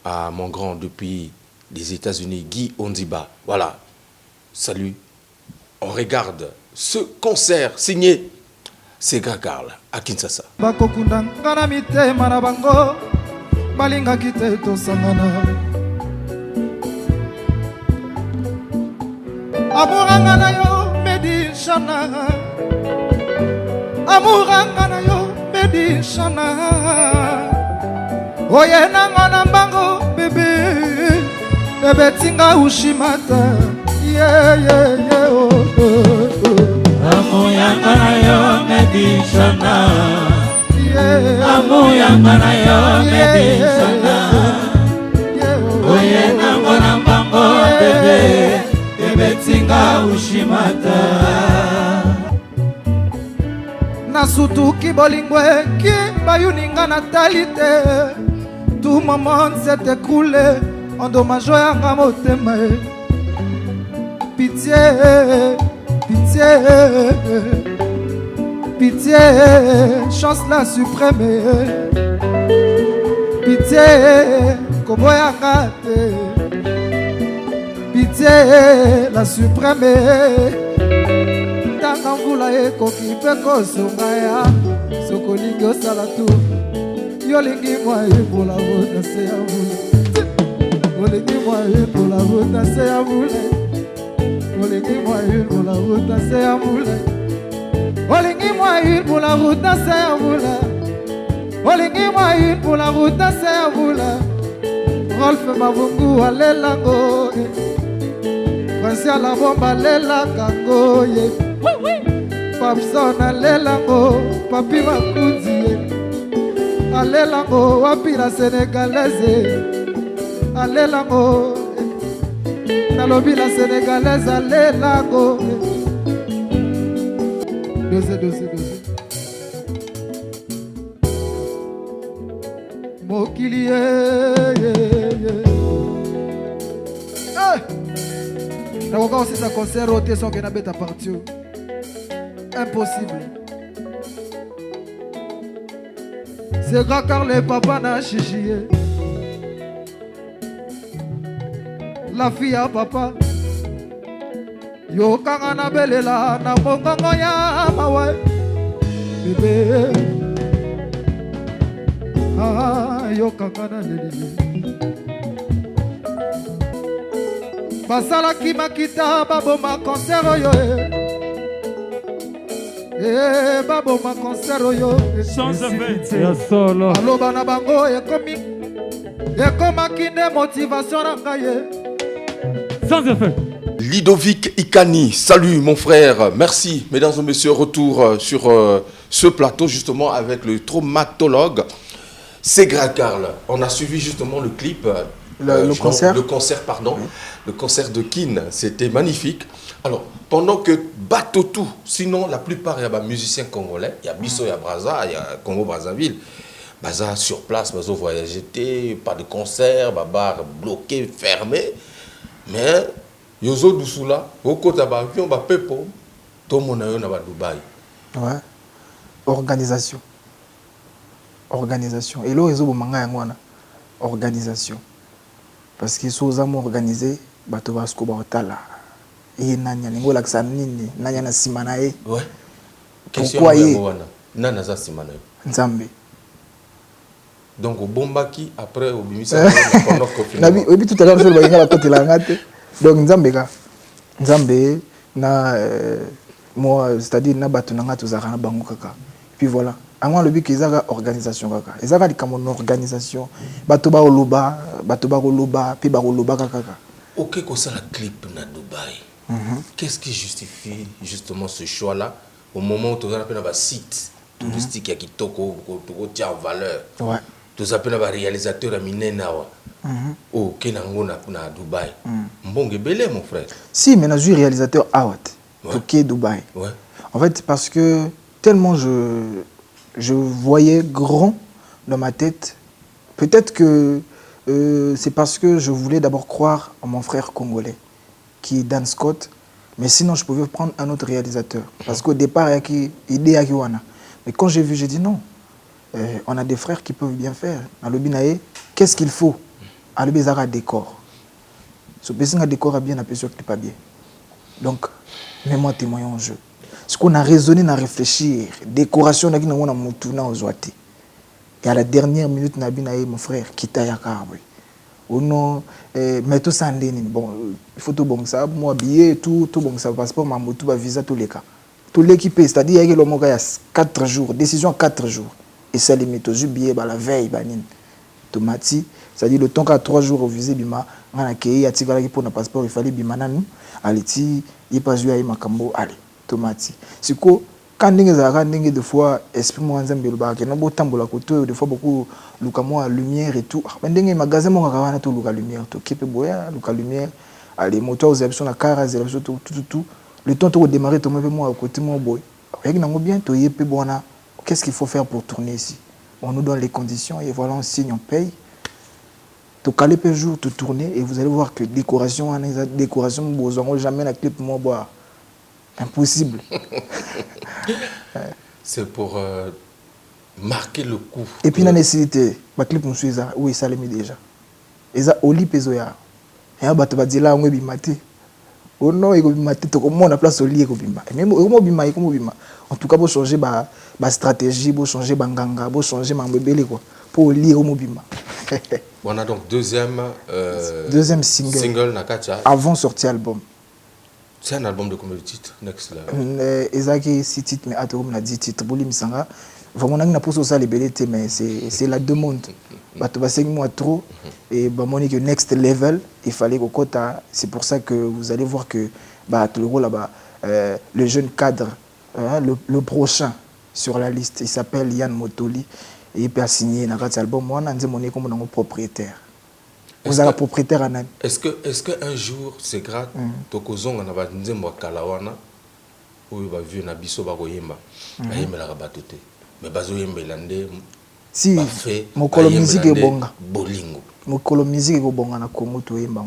à mon grand depuis les États-Unis, Guy Ondiba. Voilà, salut. On regarde ce concert signé c'est Gra Karl à Kinshasa. Bakokunda ngana mitema na bango balinga kite to sangana amuranga na yo medishana amuranga na yo medishana oye na ngana bango bebe tinga ushimata yeah oh. Amuyanga na yo medishana Amuyanga na yo medishana Oye nango na mbango bebe tinga ushimata Nasutuki bolingwe ki bayuninga na talite Tout moment s'est écoulé endommage yanga motema Pitié, pitié, pitié, chance la suprême. Pitié, comment y'a raté. Pitié, la suprême. Tanga mvula eko kipe kosonga ya sokolingo salatu. yolingi moi pour la route c'est à vous olingi moi pour la route c'est à vous olingi moi pour la route c'est à vous olingi moi pour la route c'est à vous olingi moi pour la route c'est à vous Rolf Mavungu alelango Francis la bomba lela kango ye Papson alelango papi makuzi alelango wapi la sénégalaise alelango nalobi la sénégalaise alelango dose mokili nakoka aussi sa concert ote soki nabeta parti impossible c'est grand car le papa na chichi la fille à papa yokanga na belela na mongongo ya mawa bébé yokanga na leli basalaki makita baboma concert oyo baboma concert oyo Sans effet. ya solo aloba na bango ekomaki nde motivation na ngai sans effet. Ludovic Ikani, salut mon frère, merci mesdames et messieurs, retour sur ce plateau justement avec le traumatologue Segra Karl. On a suivi justement le clip, le concert de Kin, c'était magnifique. Alors pendant que bateau tout, sinon la plupart il y a des musiciens congolais, il y a Bisso, il y a Brazza, il y a Congo Brazzaville, Baza sur place, Baza voyager, pas de concert, bar bloqué, fermé, mais yozo dusula, au côté de l'avion, pepo, tout le monde est à Dubaï. Ouais. Organisation. Et là, ils ont organisation. Parce qu'ils sont organisés, bato basko baotala. Et nanya ningo laksa nini, nanya na simanae. Ouais. Pourquoi y nana za simanae. Nzambe. Donc au bombaki après au bimisa pendant confinement. Nabi obi tout à l'heure sur le bainga la côté la ngate. Donc Nzambe na moi c'est-à-dire na bato nanga tozaka na bango kaka. Puis voilà. Avant le but qu'ils ont organisation kaka. Ils ont dit comme organisation. Bato ba oloba, puis ba oloba kaka. OK ko ça la clip na Dubaï. Qu'est-ce qui justifie justement ce choix-là au moment où tu as appelé un site touristique qui toko tient en valeur. Ouais. Tu as appelé un réalisateur à Minenawa. Oh, Kenango na Dubaï. Mbonge belé mon frère. Si, mais je suis réalisateur Awat. Toké Dubaï. Ouais. En fait, parce que tellement je voyais grand dans ma tête. Peut-être que c'est parce que je voulais d'abord croire en mon frère congolais, qui est Dan Scott. Mais sinon, je pouvais prendre un autre réalisateur. Parce qu'au départ, il y a idée à Kiwana. Mais quand j'ai vu, j'ai dit non. On a des frères qui peuvent bien faire. Dans le Binaé, qu'est-ce qu'il faut? À le décor. Ce petit décor a bien, appelé sûr que pas bien. Donc, mets-moi témoin en jeu. Ce qu'on a raisonné, on a réfléchi. Décoration, on a dit et à la dernière minute, mon frère, quitte à Yakarabri. Ou non, mais tout ça, bon, il faut tout bon ça, moi, billet, tout bon ça, passeport, ma moto, visa, tous les cas. Tout l'équipe, c'est-à-dire, il y a 4 jours, décision 4 jours. Et ça limite aux billets, la veille, tomati, c'est-à-dire le temps qu'à 3 jours au visé, bima, on a accueilli, il pour un passeport, il fallait bima, nous, allez, il passe à Makambo, allez, tomati. C'est quoi? Quand des fois, esprit moi nzambe le bak, no botambola koto, des fois beaucoup luka lumière et tout. Ndenge magasin mo kawana to luka lumière to kepe boya, luka lumière, allez moto aux options la car, tout. Le temps de démarrer to moi à côté mon boy. Avec nango bien to yepé bona. Qu'est-ce qu'il faut faire pour tourner ici? On nous donne les conditions et voilà on signe, on paye. To caler peu jour to tourner et vous allez voir que décoration besoin jamais la clip moi boire. Impossible. C'est pour marquer le coup. Et puis la nécessité, ma clip nous suit ça, oui ça l'est mis déjà. Et ça au lit pesoya. Et un bateau va dire là on est bimati. Oh non il est bimati to comment on a place au lit ko bima. Même au bima en tout cas pour changer ba stratégie, pour changer banganga, pour changer ma bébé quoi. pour lire au mobima. On a donc deuxième single Nakacha. Avant sortir album. C'est un album de combien de titres? Next Level. Ezaki 6 titres, mais Atom a 10 titres. Boli Misanga. Vraiment, on a posé ça les belletés, mais c'est la demande. Tu vas 5 mois trop. Et Monique Next Level, il fallait qu'au quota. C'est pour ça que vous allez voir que le rôle là-bas, le jeune cadre, le prochain sur la liste, il s'appelle Yann Motoli. Et il peut signer dans cet album. Moi, on a dit comme un propriétaire. Vous êtes propriétaire à Nan. Est-ce qu'un jour, c'est grave, Tokozong, on a dit que Kalawana, où il va vivre dans Bisso Bagoyemba, il va la battre. Mais Bazoyemba, il a dit si, mon colo musique est bonga. Bolingo. Mon colo musique est bonga na Congo Toyemba.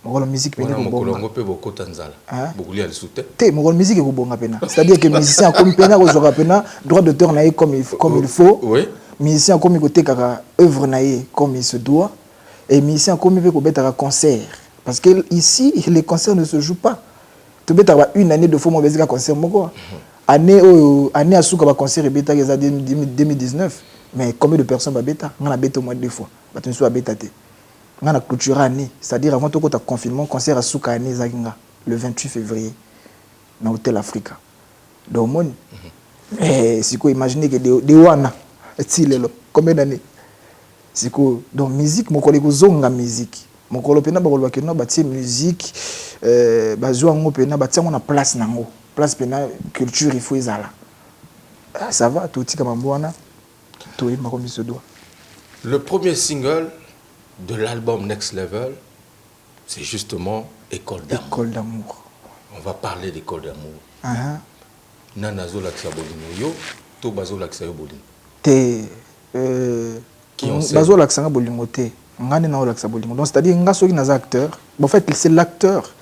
Mon colo musique est bonga. Mon colo musique est beaucoup Tanzala. Beaucoup de soutien. Mon colo musique est bonga pena. C'est-à-dire que musicien comme pena, vous aurez pena droit d'auteur naïe comme il faut. Oui. Musicien comme côté kaka œuvre naïe comme il se doit. Et musicien comme il veut mettre un concert. Parce que ici, les concerts ne se jouent pas. Tu peux avoir une année de fois mon bébé concert mon quoi. Année à Souka concert et bêta 2019. Mais combien de personnes va bêta? On a bêta au moins 2 fois. Tu ne sois bêta. On a clôturé année. C'est-à-dire avant tout le confinement, concert à Souka année le 28 février dans l'hôtel Africa. Donc mon si vous imaginez que des wana combien d'années? C'est que donc musique mon collègue zonga musique. Mon collègue pena ba kolba keno ba tie musique ba zo ngo pena ba tia na place nango. Place pena culture il faut ezala. Ça va tout tika mambwana. Tout est comme il se doit. Le premier single de l'album Next Level, c'est justement École d'amour. École d'amour. On va parler d'école d'amour. Nanazo laksa bolingo yo, to bazo laksa yo bolingo. Qui ont bazo laksa bolingo te. Ngane na laksa bolingo. Donc c'est-à-dire nga soki naza acteur. En fait, c'est l'acteur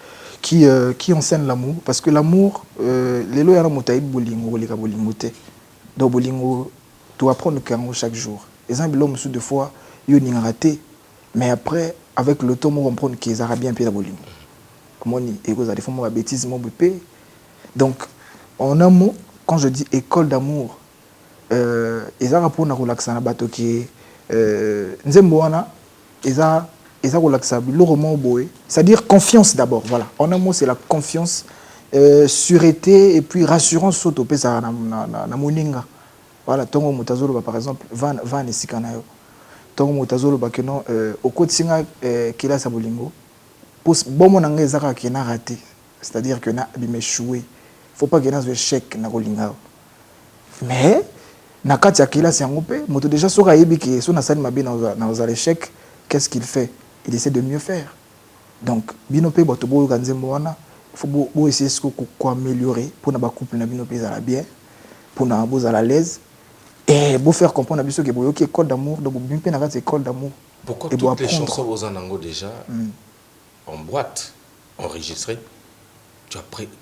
qui enseigne l'amour parce que l'amour lelo yana motaï bolingo lika bolingo te. Donc bolingo tu apprends chaque jour. Exemple l'homme sous 2 fois yo ni raté mais après avec le temps on comprend qu'ils a bien payé la bolingo. Comment ni ego za des fois bêtise mon bépé. Donc en un mot quand je dis école d'amour ils a rapport na relaxer na bato qui nzembo wana eza relaxer le roman boy c'est-à-dire confiance d'abord voilà. En un mot c'est la confiance sûreté et puis rassurance surtout pesa na moninga. Voilà, tongo mutazolo par exemple van esikanayo. Tongo mutazolo ba keno au kotinga kila sa bolingo. Pour bon nanga ezaka kena raté. C'est-à-dire que na bi échoué. Faut pas que na échec na kolinga. Mais na kati ya kila sa ngope, moto déjà soka yebi ki so na sali mabe na l'échec, qu'est-ce qu'il fait? Il essaie de mieux faire. Donc binope boto bo kanzembo wana, faut bo essayer ko améliorer pour na ba couple na binope za la bien, pour na bo za la l'aise. Et pour faire comprendre à Bissot que c'est une école d'amour, donc bien pénal c'est école d'amour. Pourquoi toutes les chansons aux Anango déjà en boîte, enregistrées, tu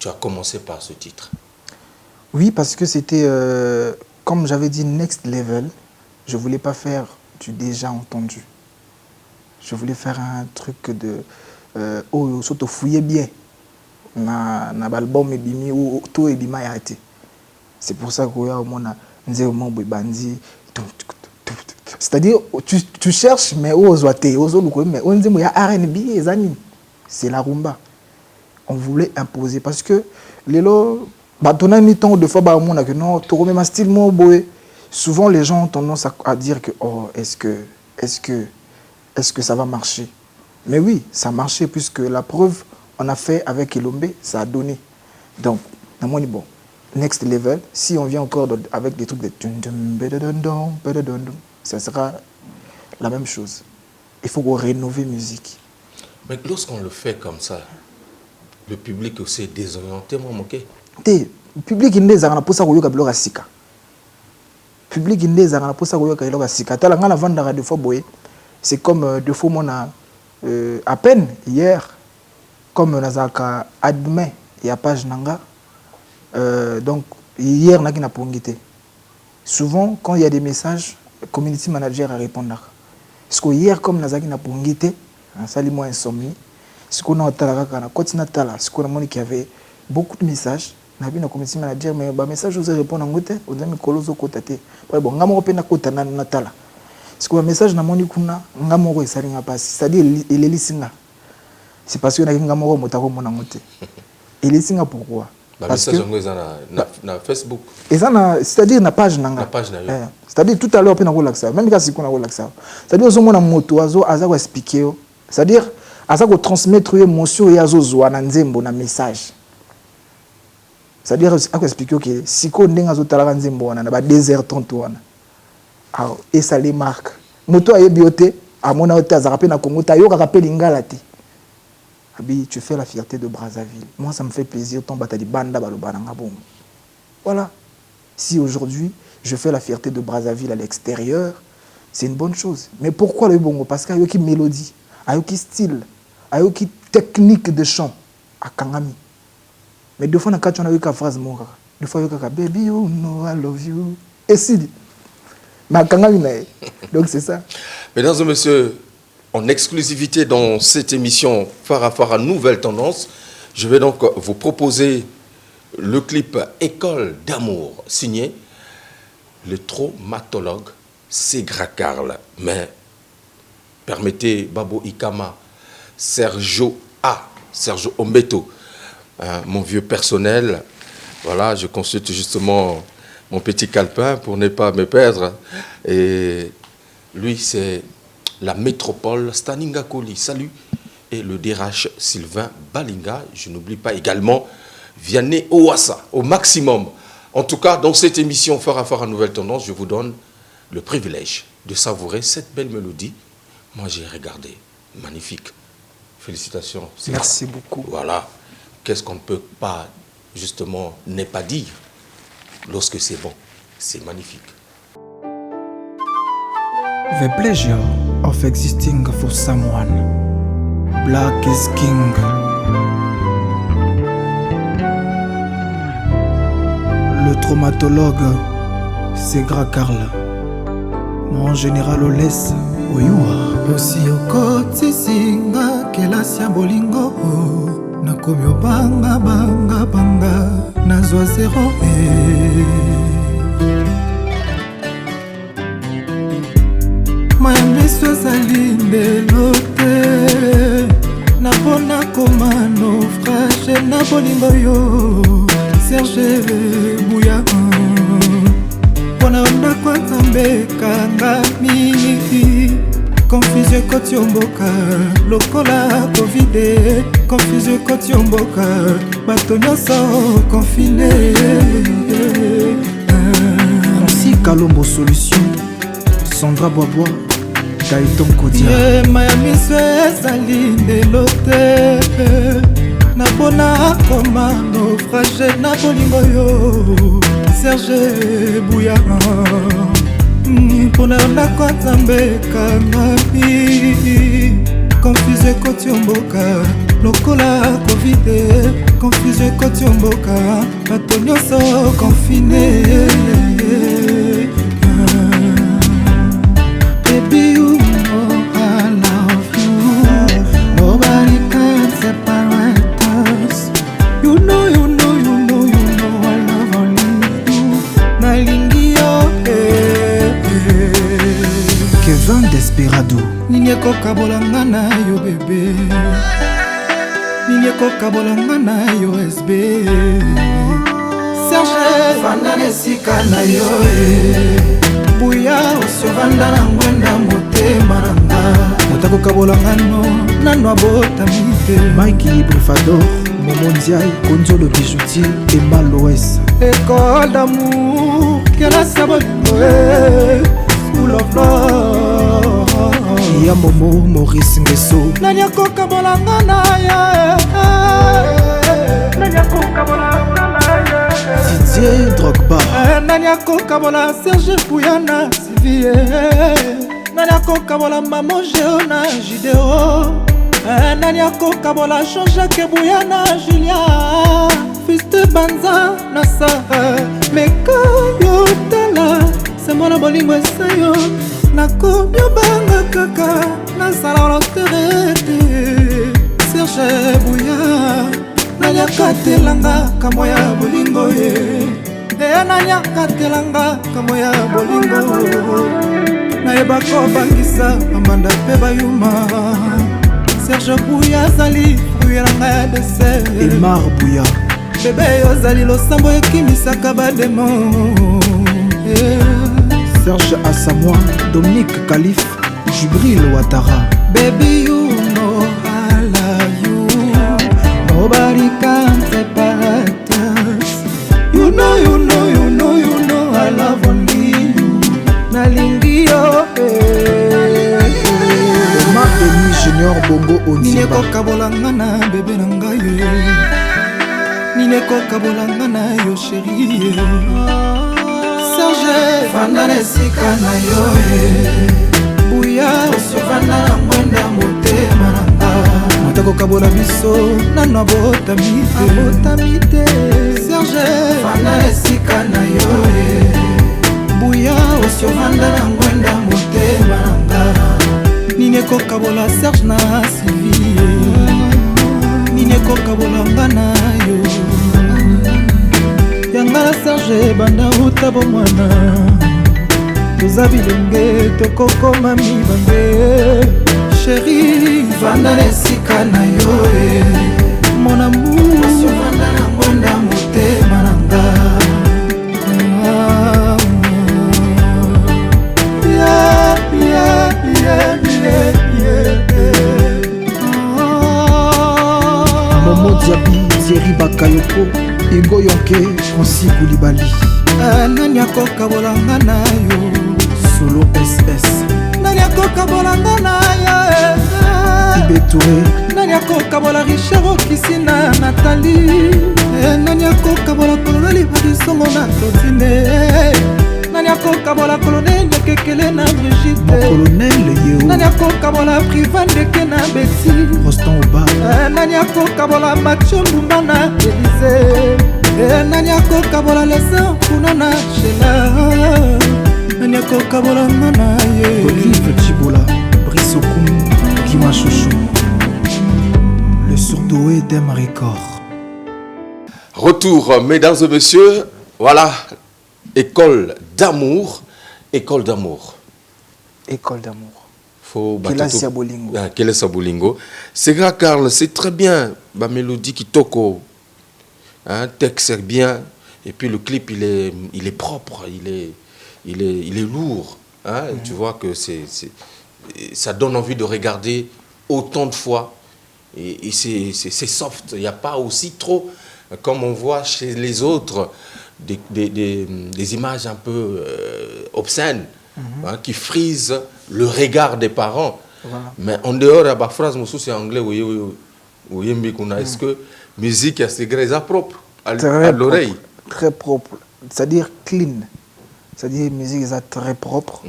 as commencé par ce titre? Oui, parce que c'était, comme j'avais dit, Next Level. Je ne voulais pas faire du déjà entendu. Je voulais faire un truc de... surtout fouiller bien. Na l'album ebimi ou tout ebima ya été. C'est pour ça qu'il y a au moins... C'est-à-dire, tu cherches, mais c'est la rumba. On voulait imposer parce que souvent les gens ont tendance à dire que oh, est-ce que ça va marcher? Mais oui, ça a marché puisque la preuve, on a fait avec Elombe, ça a donné. Donc, bon. Next Level, si on vient encore avec des trucs de ça sera la même chose. Il faut rénover musique. Mais lorsqu'on le fait comme ça, le public aussi est désorienté, moi, ok? Le public il est en pour ça que vous sika. Public il est en pour ça que vous sika. T'as la grande vente de fois boy. C'est comme de fois mon à peine hier, comme Nazaka admet il y a page nanga. Donc, hier, n'a pas ngité. Souvent, quand il y a des messages, le community manager a répondu. Parce que hier, comme Nazaki n'a pas ngité, ça lui moi insomnie. Ce qu'on a entendu, qu'il y avait beaucoup de messages. N'a pas community manager, mais le message vous répond en ngité, vous avez mis coloso kotate. Bon, n'a pas na kota na tala. C'est quoi message na moni kuna nga moko esalinga passe. C'est-à-dire il est lisinga. C'est parce que na nga moko motako mona moté. Il est lisinga pourquoi? Parce que na Facebook. Et ça c'est-à-dire na page nanga. Na page na yo. C'est-à-dire tout à l'heure pe na ko laksa. Même kasi kuna ko laksa. C'est-à-dire ozo mona moto azo ko expliquer. C'est-à-dire aza ko transmettre émotion et azo zo na nzembo na message. C'est-à-dire ako expliquer que siko ndenga zo talaka nzembo wana na ba 2h30 wana. Alors, et ça les marque. Moto aye bioté, à mon aote azarape na Congo, ta yoka rappel ingala te. Abi, tu fais la fierté de Brazzaville. Moi, ça me fait plaisir, ton batali banda balobana ngabom. Voilà. Si aujourd'hui, je fais la fierté de Brazzaville à l'extérieur, c'est une bonne chose. Mais pourquoi le bongo? Parce qu'il y a une mélodie, il y a un style, il y a une technique de chant à Kangami. Mais deux fois, quand on a eu une phrase, deux fois, il y a baby, you know I love you. Et si, donc c'est ça. Mesdames et messieurs, en exclusivité dans cette émission Farafara Nouvelle Tendance, je vais donc vous proposer le clip École d'amour, signé le traumatologue Segra Karl. Mais permettez Babo Ikama, Sergio Ombeto, mon vieux personnel. Voilà, je consulte justement mon petit calepin pour ne pas me perdre. Et lui, c'est la métropole Staninga Koli. Salut. Et le DRH Sylvain Balinga. Je n'oublie pas également Vianney Ouassa, au maximum. En tout cas, dans cette émission Farafara Nouvelle Tendance, je vous donne le privilège de savourer cette belle mélodie. Moi, j'ai regardé. Magnifique. Félicitations. Merci beaucoup. Voilà. Qu'est-ce qu'on ne peut pas, justement, ne pas dire lorsque c'est bon? C'est magnifique. The pleasure of existing for someone. Black is king. Le traumatologue, Segra Karl. Mon général Olès, Oyua. Aussi okoti singa kelasi ya bolingo. Nakomi obanga banga banga nazwa zero. Mayamiso ezali ndelo te napona koma naufrage na bolingo yo Serge Buya mpona ndako nzambe kangami confuse ekoti omboka lokola covid confuse ekoti omboka bato nyonso confine Francis Kalombo solution Sandra Boisbois Gaëton Kodia mayamiso ezali ndelo te napona koma naufrage na bolingo yo Serge Buya mpona ndako nzambe kangami confuse ekoti omboka lokola covid confuse ekoti omboka bato nyonso confine. Baby, you know I love you. Nobody can separate us. You know I love only you. Nalingi yo, Kevin Desperado. Nini kokabolanga na yo bébé. Nini kokabolanga na yo SB. Serge Vanda nesika na yo Buya osovanda na ngwenda motema nanga Motako kabolanga nano abota mite Mikey Brifador, Momo Ndiaye, Konzo le bijoutier, Emma Loès École d'amour, kelasi ya bolingo School of love Ya Momo, Maurice Ngeso Nani akokabolanga na ya Nani akokabolanga na ya Didier Drogba Nani akokabola Serge Bouyana Sylvie Nani akokabola Maman Géona Jideo Nani akokabola Jean-Jacques Bouyana Julia Fils de Banza Nasa Meka Yotala Semona bolingo esayo Nakomi obanga kaka Nasala loterete Serge Bouya Nanyakatelanga kamo ya bolingo ye Nanyakatelanga kamo ya bolingo nayeba kobangisa amanda mpe bayuma Serge Bouya azali fruye na ngai ya dessert Emar Bouya bebe ozali losambo ekimisaka bademo Serge Assamoa Dominique Khalif Jubril Ouattara Baby you know I love you Nobody can separate us You know I love only you Nalingi yo Marc Denis Junior Bongo Onziba Nineko kabolanga na bebe na ngai Nineko kabolanga na yo chérie Serge Vanda nesika na yo Bouya osovanda na mwenda motema nanga Matako kabola biso nano abotami te Serge Vanda nesika na yo Bouya osovanda na mwenda motema nanga Nineko kabola Serge na Sylvie Nineko kabola ngana yo Yangala Serge banda utabo mwana Toza bilenge tokokoma mibange Chérie vanda nesika na yo Mon amour vanda na mwenda motema nanga Momo Diaby Thierry Bakayoko Ingo Yonke Francis Koulibaly nani akokabolanga na yo Solo SS nani akokabolanga na yo Ibe Touré nani akokabola Richard Okisi na Nathalie nani akokabola koloneli badisongo na Claudine nani akokabola kolonel Ndekekele na Brigitte Colonel Yeo nani akokabola Privan Ndeke na Betty Rostan Oba nani akokabola Mathieu Mbumba na Élysée nani akokabola Lesin kuna na Sheila nani akokabola ngana ye Olive Chibola Brice Okoum Kima Chouchou Le surdoué d'Em Record. Retour, mesdames et messieurs. Voilà, école d'amour. École d'amour. École d'amour. Faut Kélassia Bolingo. Kélassia Bolingo. C'est grand, Carl, c'est très bien. Ma mélodie qui toko. Hein, texte c'est bien. Et puis le clip, il est propre. Il est lourd. Hein, tu vois que ça donne envie de regarder autant de fois. Et c'est soft. Il n'y a pas aussi trop, comme on voit chez les autres, des images un peu obscènes, hein, qui frisent le regard des parents. Voilà. Mais en dehors, la phrase, c'est anglais, est-ce que musique, c'est grès propre à l'oreille? Très propre. C'est-à-dire clean. C'est-à-dire musique est très propre.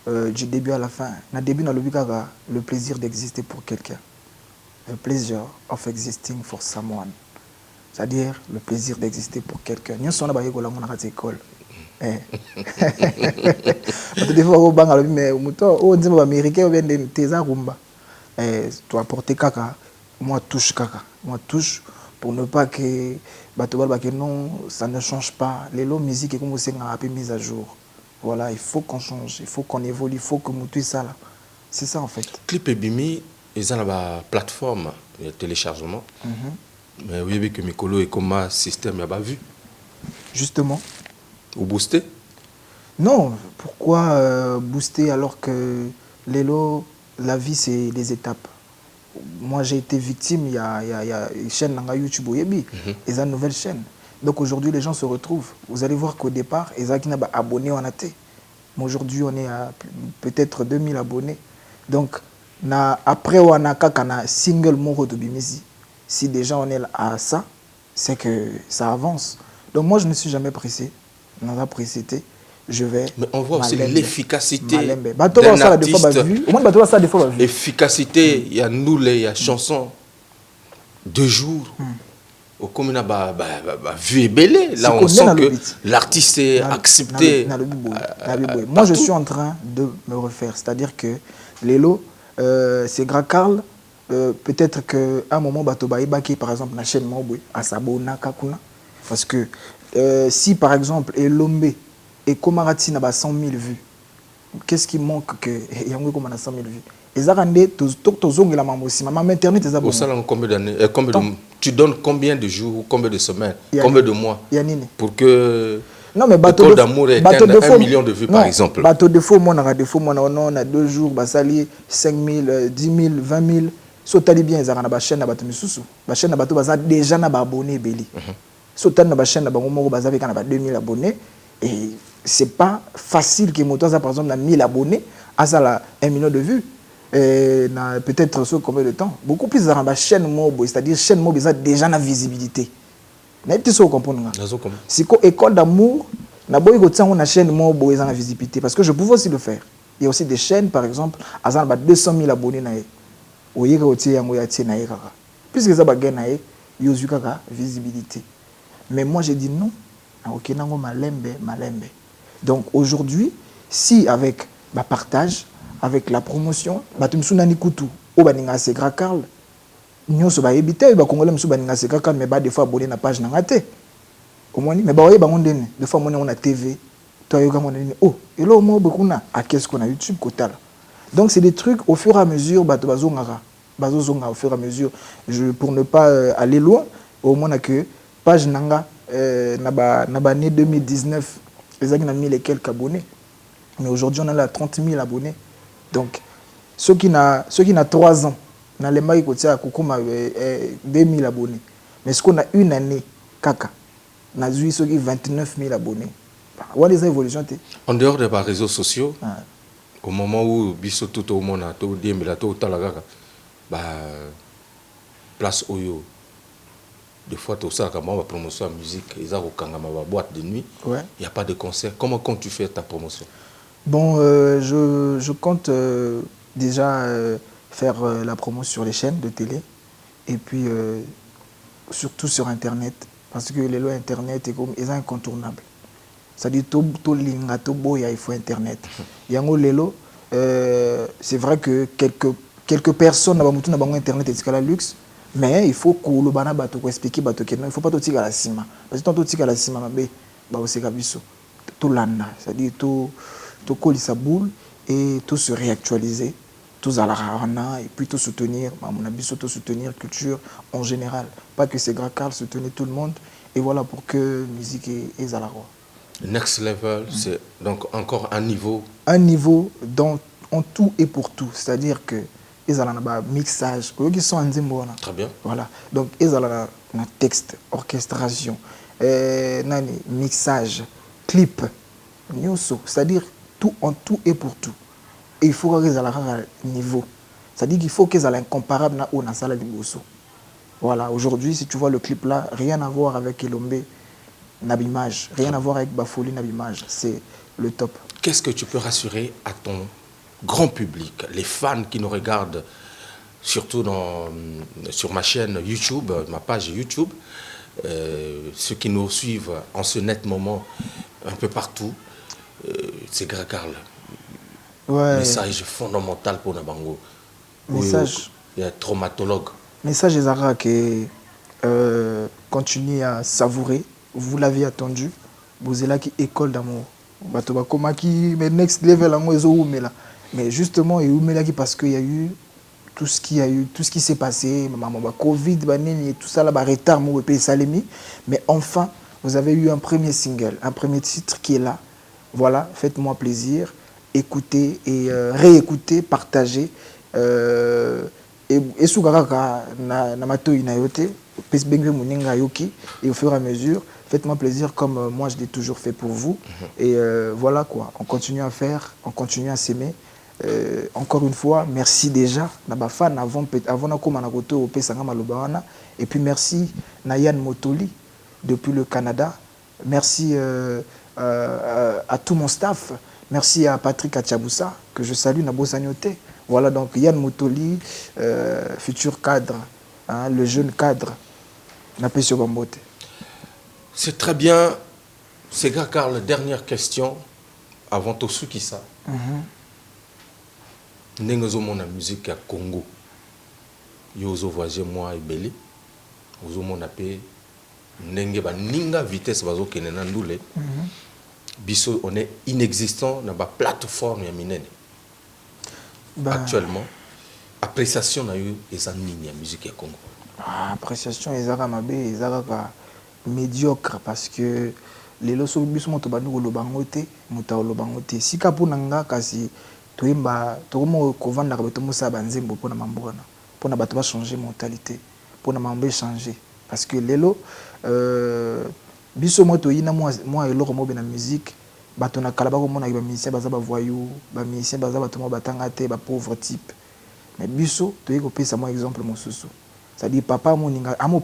Du début à la fin. Au début, le plaisir d'exister pour quelqu'un. The pleasure of existing for someone. C'est-à-dire le plaisir d'exister pour quelqu'un. Nous sommes à l'école. Des fois, mais on américain tu as porté caca. Moi, touche caca. Moi, touche pour ne pas que non, ça ne change pas. Les lots musique est comme c'est un peu mise à jour. Voilà, il faut qu'on change, il faut qu'on évolue, il faut que nous tout ça là. C'est ça en fait. Clip et Bimi. Ils ont la plateforme de téléchargement. Mais oui, avec Mikolo et comment système a pas vu. Justement. Ou booster? Non. Pourquoi booster alors que l'élo, la vie c'est des étapes. Moi j'ai été victime, il y a une chaîne dans YouTube, ils ont une nouvelle chaîne. Donc aujourd'hui les gens se retrouvent. Vous allez voir qu'au départ, ils ont abonnés en athée. Mais aujourd'hui on est à peut-être 2000 abonnés. Donc après on a un single moro de Bimisi. Si déjà on est à ça, c'est que ça avance. Donc moi je ne suis jamais pressé. On a précité. Je vais. Mais on voit aussi l'efficacité d'un artiste. Efficacité, il y a nous il y a chanson 2 jours. Au comme on a vu et belé. Là on sent que l'artiste est accepté. Moi je suis en train de me refaire. C'est-à-dire que Lélo, c'est grand Carl. Peut-être qu'à un moment, par exemple, na chaîne Mobwe, à Sabona, Kakuna. Parce que si par exemple, Elombe et Komarati n'a pas 100 000 vues, qu'est-ce qui manque que yango comme on a 100 000 vues. Et ça rendait tout la maman aussi. Maman internet est Au salon combien d'années, tu donnes combien de jours, combien de semaines, combien de mois pour que non mais bateau d'amour ait 1 million de vues par exemple. Bateau de faux, on a 2 jours, basali 5 000, 10 000, 20 000. Sotali bien ils ont na chaîne na bato misusu. Ba chaîne na bato baza déjà na ba abonnés beli. Sotali na chaîne na bango moko baza avec na ba 2000 abonnés et c'est pas facile que moto ça par exemple na 1000 abonnés à ça la 1 million de vues. Na peut-être sur combien de temps beaucoup plus dans la chaîne mobo, c'est-à-dire chaîne mobo ça déjà na visibilité. Na tu sais comprendre nga. Si ko école d'amour na boy ko tsango na chaîne mobo ça na visibilité parce que je pouvais aussi le faire. Il y a aussi des chaînes par exemple à ça 200 000 abonnés na oyeka otie yango ya tie na kaka. Puisque ça ba gain na yozu kaka visibilité. Mais moi j'ai dit non. OK nango malembe. Donc aujourd'hui si avec ba partage avec la promotion batumsuna nikutu o baninga c'est Grand Carl nyoso ba ebité ba congolais msu baninga c'est Grand Carl mais ba des fois abonné na page na ngate au moins mais ba oye ba ngondene des fois on a TV toi yo ngondene oh elo mo bekuna à qu'est-ce qu'on a YouTube kotala donc c'est des trucs au fur et à mesure bato bazongara au fur et à mesure pour ne pas aller loin au moins que page nanga na ba année 2019 les a 1000 et quelques abonnés mais aujourd'hui on a là 30 000 abonnés. Donc, ceux qui n'a 3 ans, dans les mailles côté à 2000 abonnés. Mais ce qu'on a une année, kaka, on a ceux qui 29 000 abonnés. Où les évolutions? En dehors des réseaux sociaux, au moment où biso tout au monde a tout dit mais la tout talaga, place Oyo. Des fois tout ça comme la promotion en musique, ils ont au boîte de nuit. Il n'y a pas de concert. Comment comptes-tu faire ta promotion? Bon, je compte déjà faire la promotion sur les chaînes de télé et puis surtout sur Internet parce que les lois Internet sont incontournables. C'est-à-dire tout linga, tout boya, il faut Internet. Yango lelo, c'est vrai que quelques personnes n'ont pas Internet et c'est la luxe, mais il faut que le bana bato expliquer bato que non, il faut pas tout tirer à la cima parce que tant tout tirer à la cima, bah c'est kabiso tout landa, c'est-à-dire tout coller sa boule et tout se réactualiser, tout à la rana et puis tout soutenir, mon avis surtout soutenir culture en général, pas que c'est Grand Carl, soutenir tout le monde et voilà pour que musique est à la roi. Next level, c'est donc encore un niveau dans en tout et pour tout, c'est-à-dire que ils ont un mixage, qui sont en Zimboana. Très bien. Voilà, donc ils ont un texte, orchestration, mixage, clip, c'est-à-dire tout en tout et pour tout. Et il faut qu'ils aient un niveau. C'est-à-dire qu'il faut qu'ils aient incomparable dans la salle de Bosso. Voilà, aujourd'hui, si tu vois le clip là, rien à voir avec Elombe Nabimage, rien à voir avec Bafoli Nabimage. C'est le top. Qu'est-ce que tu peux rassurer à ton grand public, les fans qui nous regardent, surtout sur ma chaîne YouTube, ma page YouTube, ceux qui nous suivent en ce net moment, un peu partout, c'est Grand Carl. Ouais. Message fondamental pour Nabango. Message. Il y a un traumatologue. Message Ezara que continuez à savourer. Vous l'avez attendu. Vous êtes là qui école d'amour. Batobakoma qui mais next level en là. Mais justement il y a eu parce qu'il y a eu tout ce qui s'est passé, maman Covid, et tout ça là, retard mon pays salemi. Mais enfin vous avez eu un premier single, un premier titre qui est là. Voilà, faites-moi plaisir, écoutez et réécoutez, partagez. Et Sougaraka Namato Inayote, Pesbengwe Muninga Yoki, et au fur et à mesure, faites-moi plaisir comme moi je l'ai toujours fait pour vous. Et voilà quoi, on continue à faire, on continue à s'aimer. Encore une fois, merci déjà, Nabafan avant Nakoto au Pesanga Malobawana. Et puis merci Nayan Motoli depuis le Canada. Merci à tout mon staff. Merci à Patrick Achaboussa, que je salue, Nabo Sagnote. Voilà donc Yann Motoli, futur cadre, hein, le jeune cadre, Napesio Bambote. C'est très bien. C'est Grand Carl, dernière question, avant tout ce qui ça. Nous avons la musique à Congo. Nous avons voyagé moi et Belé. Nous avons appelé Ninga vitesse bazo kenenandule. Bisso, on est inexistant dans la plateforme yaminene. Actuellement, appréciation na eu les années musique ya Congo. Appréciation ezaka mabe ezaka médiocre parce que les loso biso moto banduko lobangote moto lobangote sika pona nga kasi toyemba tokomo kovanda ka beto musa banzembo pona mambona pona bato ba changer mentalité pona mambe changer parce que lelo biso moto yina moi eloko mo na musique bato na kala ba ko mona ba musicien baza ba voyou ba musicien baza bato mo batanga te ba pauvre type mais biso toyi ko pesa moi exemple mosusu. C'est-à-dire, papa, amo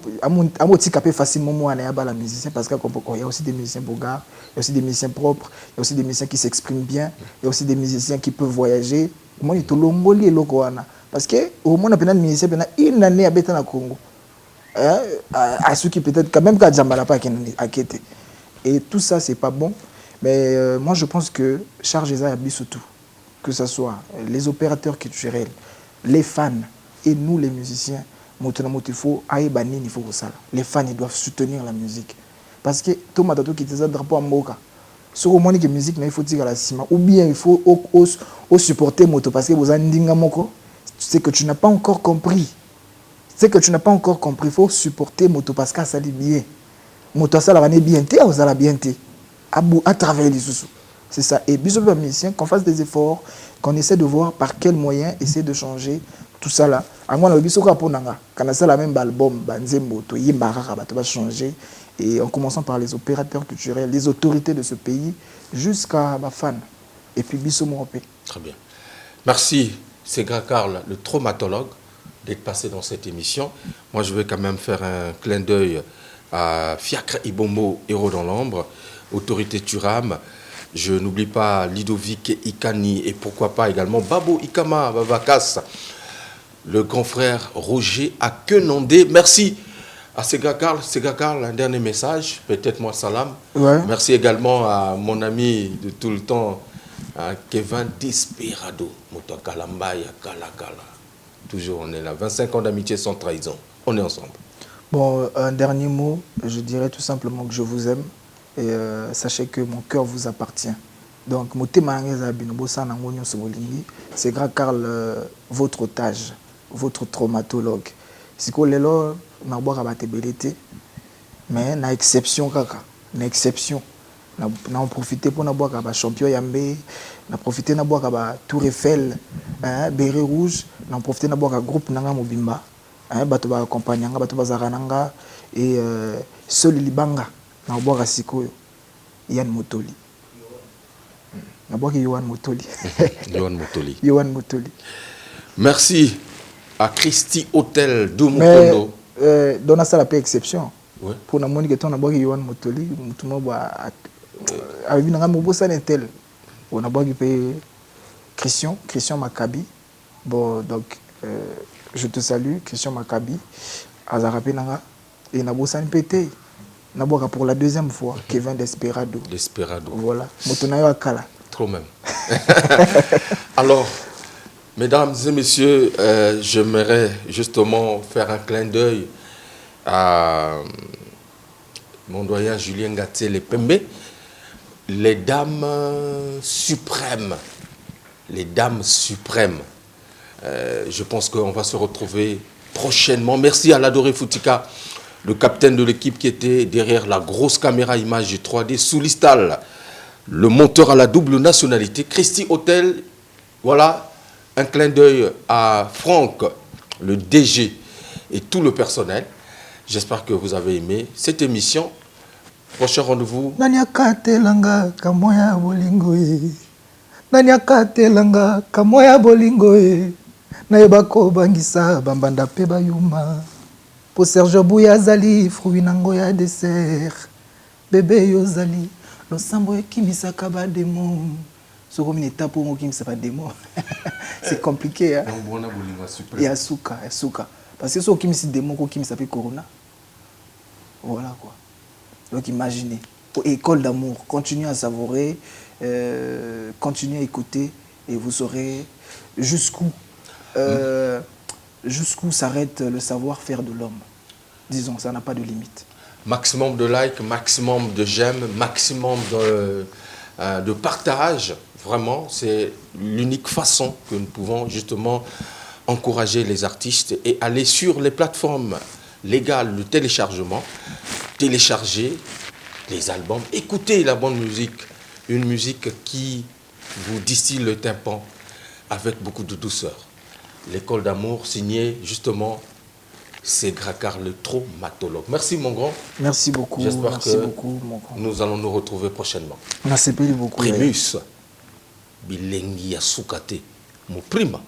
tika peu facilement moi la musicien parce qu'il y a aussi des musiciens bogards, il y a aussi des musiciens propres, il y a aussi des musiciens qui s'expriment bien, il y a aussi des musiciens qui peuvent voyager. Moi, il y a parce que au moins, on a musicien pendant une année à Bétana Congo. À ceux qui peut-être quand même qu'à Djambala pas à Kété. Et tout ça, c'est pas bon. Mais moi, je pense que charge les a surtout, que ce soit les opérateurs culturels, les fans et nous, les musiciens. Il faut les fans ils doivent soutenir la musique parce que tout le monde qui te drapeau en moka sur au moins que musique il faut tirer la ciment ou bien il faut supporter moto parce que vous andinga moko c'est que tu n'as pas encore compris il faut supporter moto parce que ça dit bien moto ça la bien té ça la bien té à travers les sous c'est ça et bisous les musiciens qu'on fasse des efforts qu'on essaie de voir par quel moyen essayer de changer tout ça là à moi le biso ka ponanga kana ça la même album banzembo to yimbara ba to va changer et en commençant par les opérateurs culturels les autorités de ce pays jusqu'à ma fan et puis biso mo opé. Très bien. Merci Ségra Karl le traumatologue d'être passé dans cette émission. Moi je vais quand même faire un clin d'œil à Fiacre Ibombo héros dans l'ombre, autorité Turam. Je n'oublie pas Ludovic Ikani et pourquoi pas également Babo Ikama Babakas. Le grand frère Roger Akenondé. Merci à Séga Karl. Séga Karl, un dernier message, peut-être moi salam. Ouais. Merci également à mon ami de tout le temps, Kevin Desperado. Motokalambaya Kalakala. Toujours on est là. 25 ans d'amitié sans trahison. On est ensemble. Bon, un dernier mot, je dirais tout simplement que je vous aime et sachez que mon cœur vous appartient. Donc, c'est Séga Karl, votre otage. Votre traumatologue. Si vous avez une mais na exception kaka, na exception. Na profiter pour na boire champion Yambé, na profiter na boire Tour Eiffel, béret rouge, na profiter na boire groupe nanga mobimba, bato ba accompagner nga bato bazarananga et seul libanga na boire sikoyo Yann Motoli. Na boire Yohan Motoli. Yohan Motoli. Merci à Christy Hotel de Mukondo. Mais dans ça la paix exception. Ouais. Pour la monique ton abogi Yohan Motoli, tout le monde a vu un mot ça tel. On a bogi payé Christian Maccabi. Bon donc je te salue Christian Maccabi. Azarape nanga et na bossa pété. Na boga pour la deuxième fois Kevin Desperado. Voilà. Motonayo akala. Trop même. Alors mesdames et messieurs, j'aimerais justement faire un clin d'œil à mon doyen Julien Gatel et Pembe, les dames suprêmes. Les dames suprêmes. Je pense qu'on va se retrouver prochainement. Merci à l'Adoré Foutika, le capitaine de l'équipe qui était derrière la grosse caméra image 3D, Soulistal, le monteur à la double nationalité, Christy Hotel, voilà. Un clin d'œil à Franck, le DG et tout le personnel. J'espère que vous avez aimé cette émission. Prochain rendez-vous. Nanyakatelanga kamoya bolingoe. Nanyakatelanga kamoya bolingoe. Naebako bangisa bambanda pe bayuma. Po Serge Bouya zali fruit nango ya dessert. Bébé yozali losambo ekimisaka ba demo. C'est compliqué. Hein? Il y a Souka. Parce que ceux qui me disent démon, qui me s'appelle Corona. Voilà quoi. Donc imaginez. École d'amour. Continuez à savourer, continuez à écouter et vous saurez jusqu'où s'arrête le savoir-faire de l'homme. Disons, ça n'a pas de limite. Maximum de likes, maximum de j'aime, maximum de partage. Vraiment, c'est l'unique façon que nous pouvons justement encourager les artistes et aller sur les plateformes légales de téléchargement, télécharger les albums, écouter la bonne musique, une musique qui vous distille le tympan avec beaucoup de douceur. L'école d'amour signée justement c'est Gracar le traumatologue. Merci mon grand. Merci beaucoup. J'espère que mon grand. nous allons nous retrouver prochainement. Merci beaucoup. Primus bilengi ya sukate mon prima.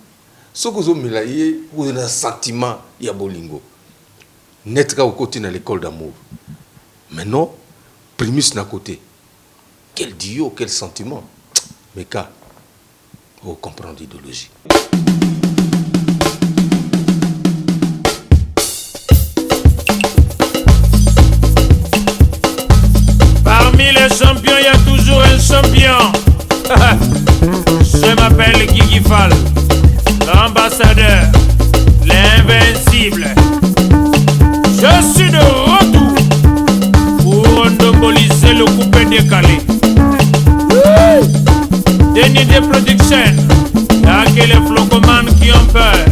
Sokozo milaye ou un sentiment ya bolingo. Netka au côté dans l'école d'amour. Mais non, Primus n'a côté. Quel duo, quel sentiment. Mais qu'à vous comprendre l'idéologie. Parmi les champions, il y a toujours un champion. Je m'appelle Guigui Fall, l'ambassadeur, l'invincible. Je suis de retour pour endoboliser le coupé décalé. Denis de Production, y'a que les flocomanes qui ont peur.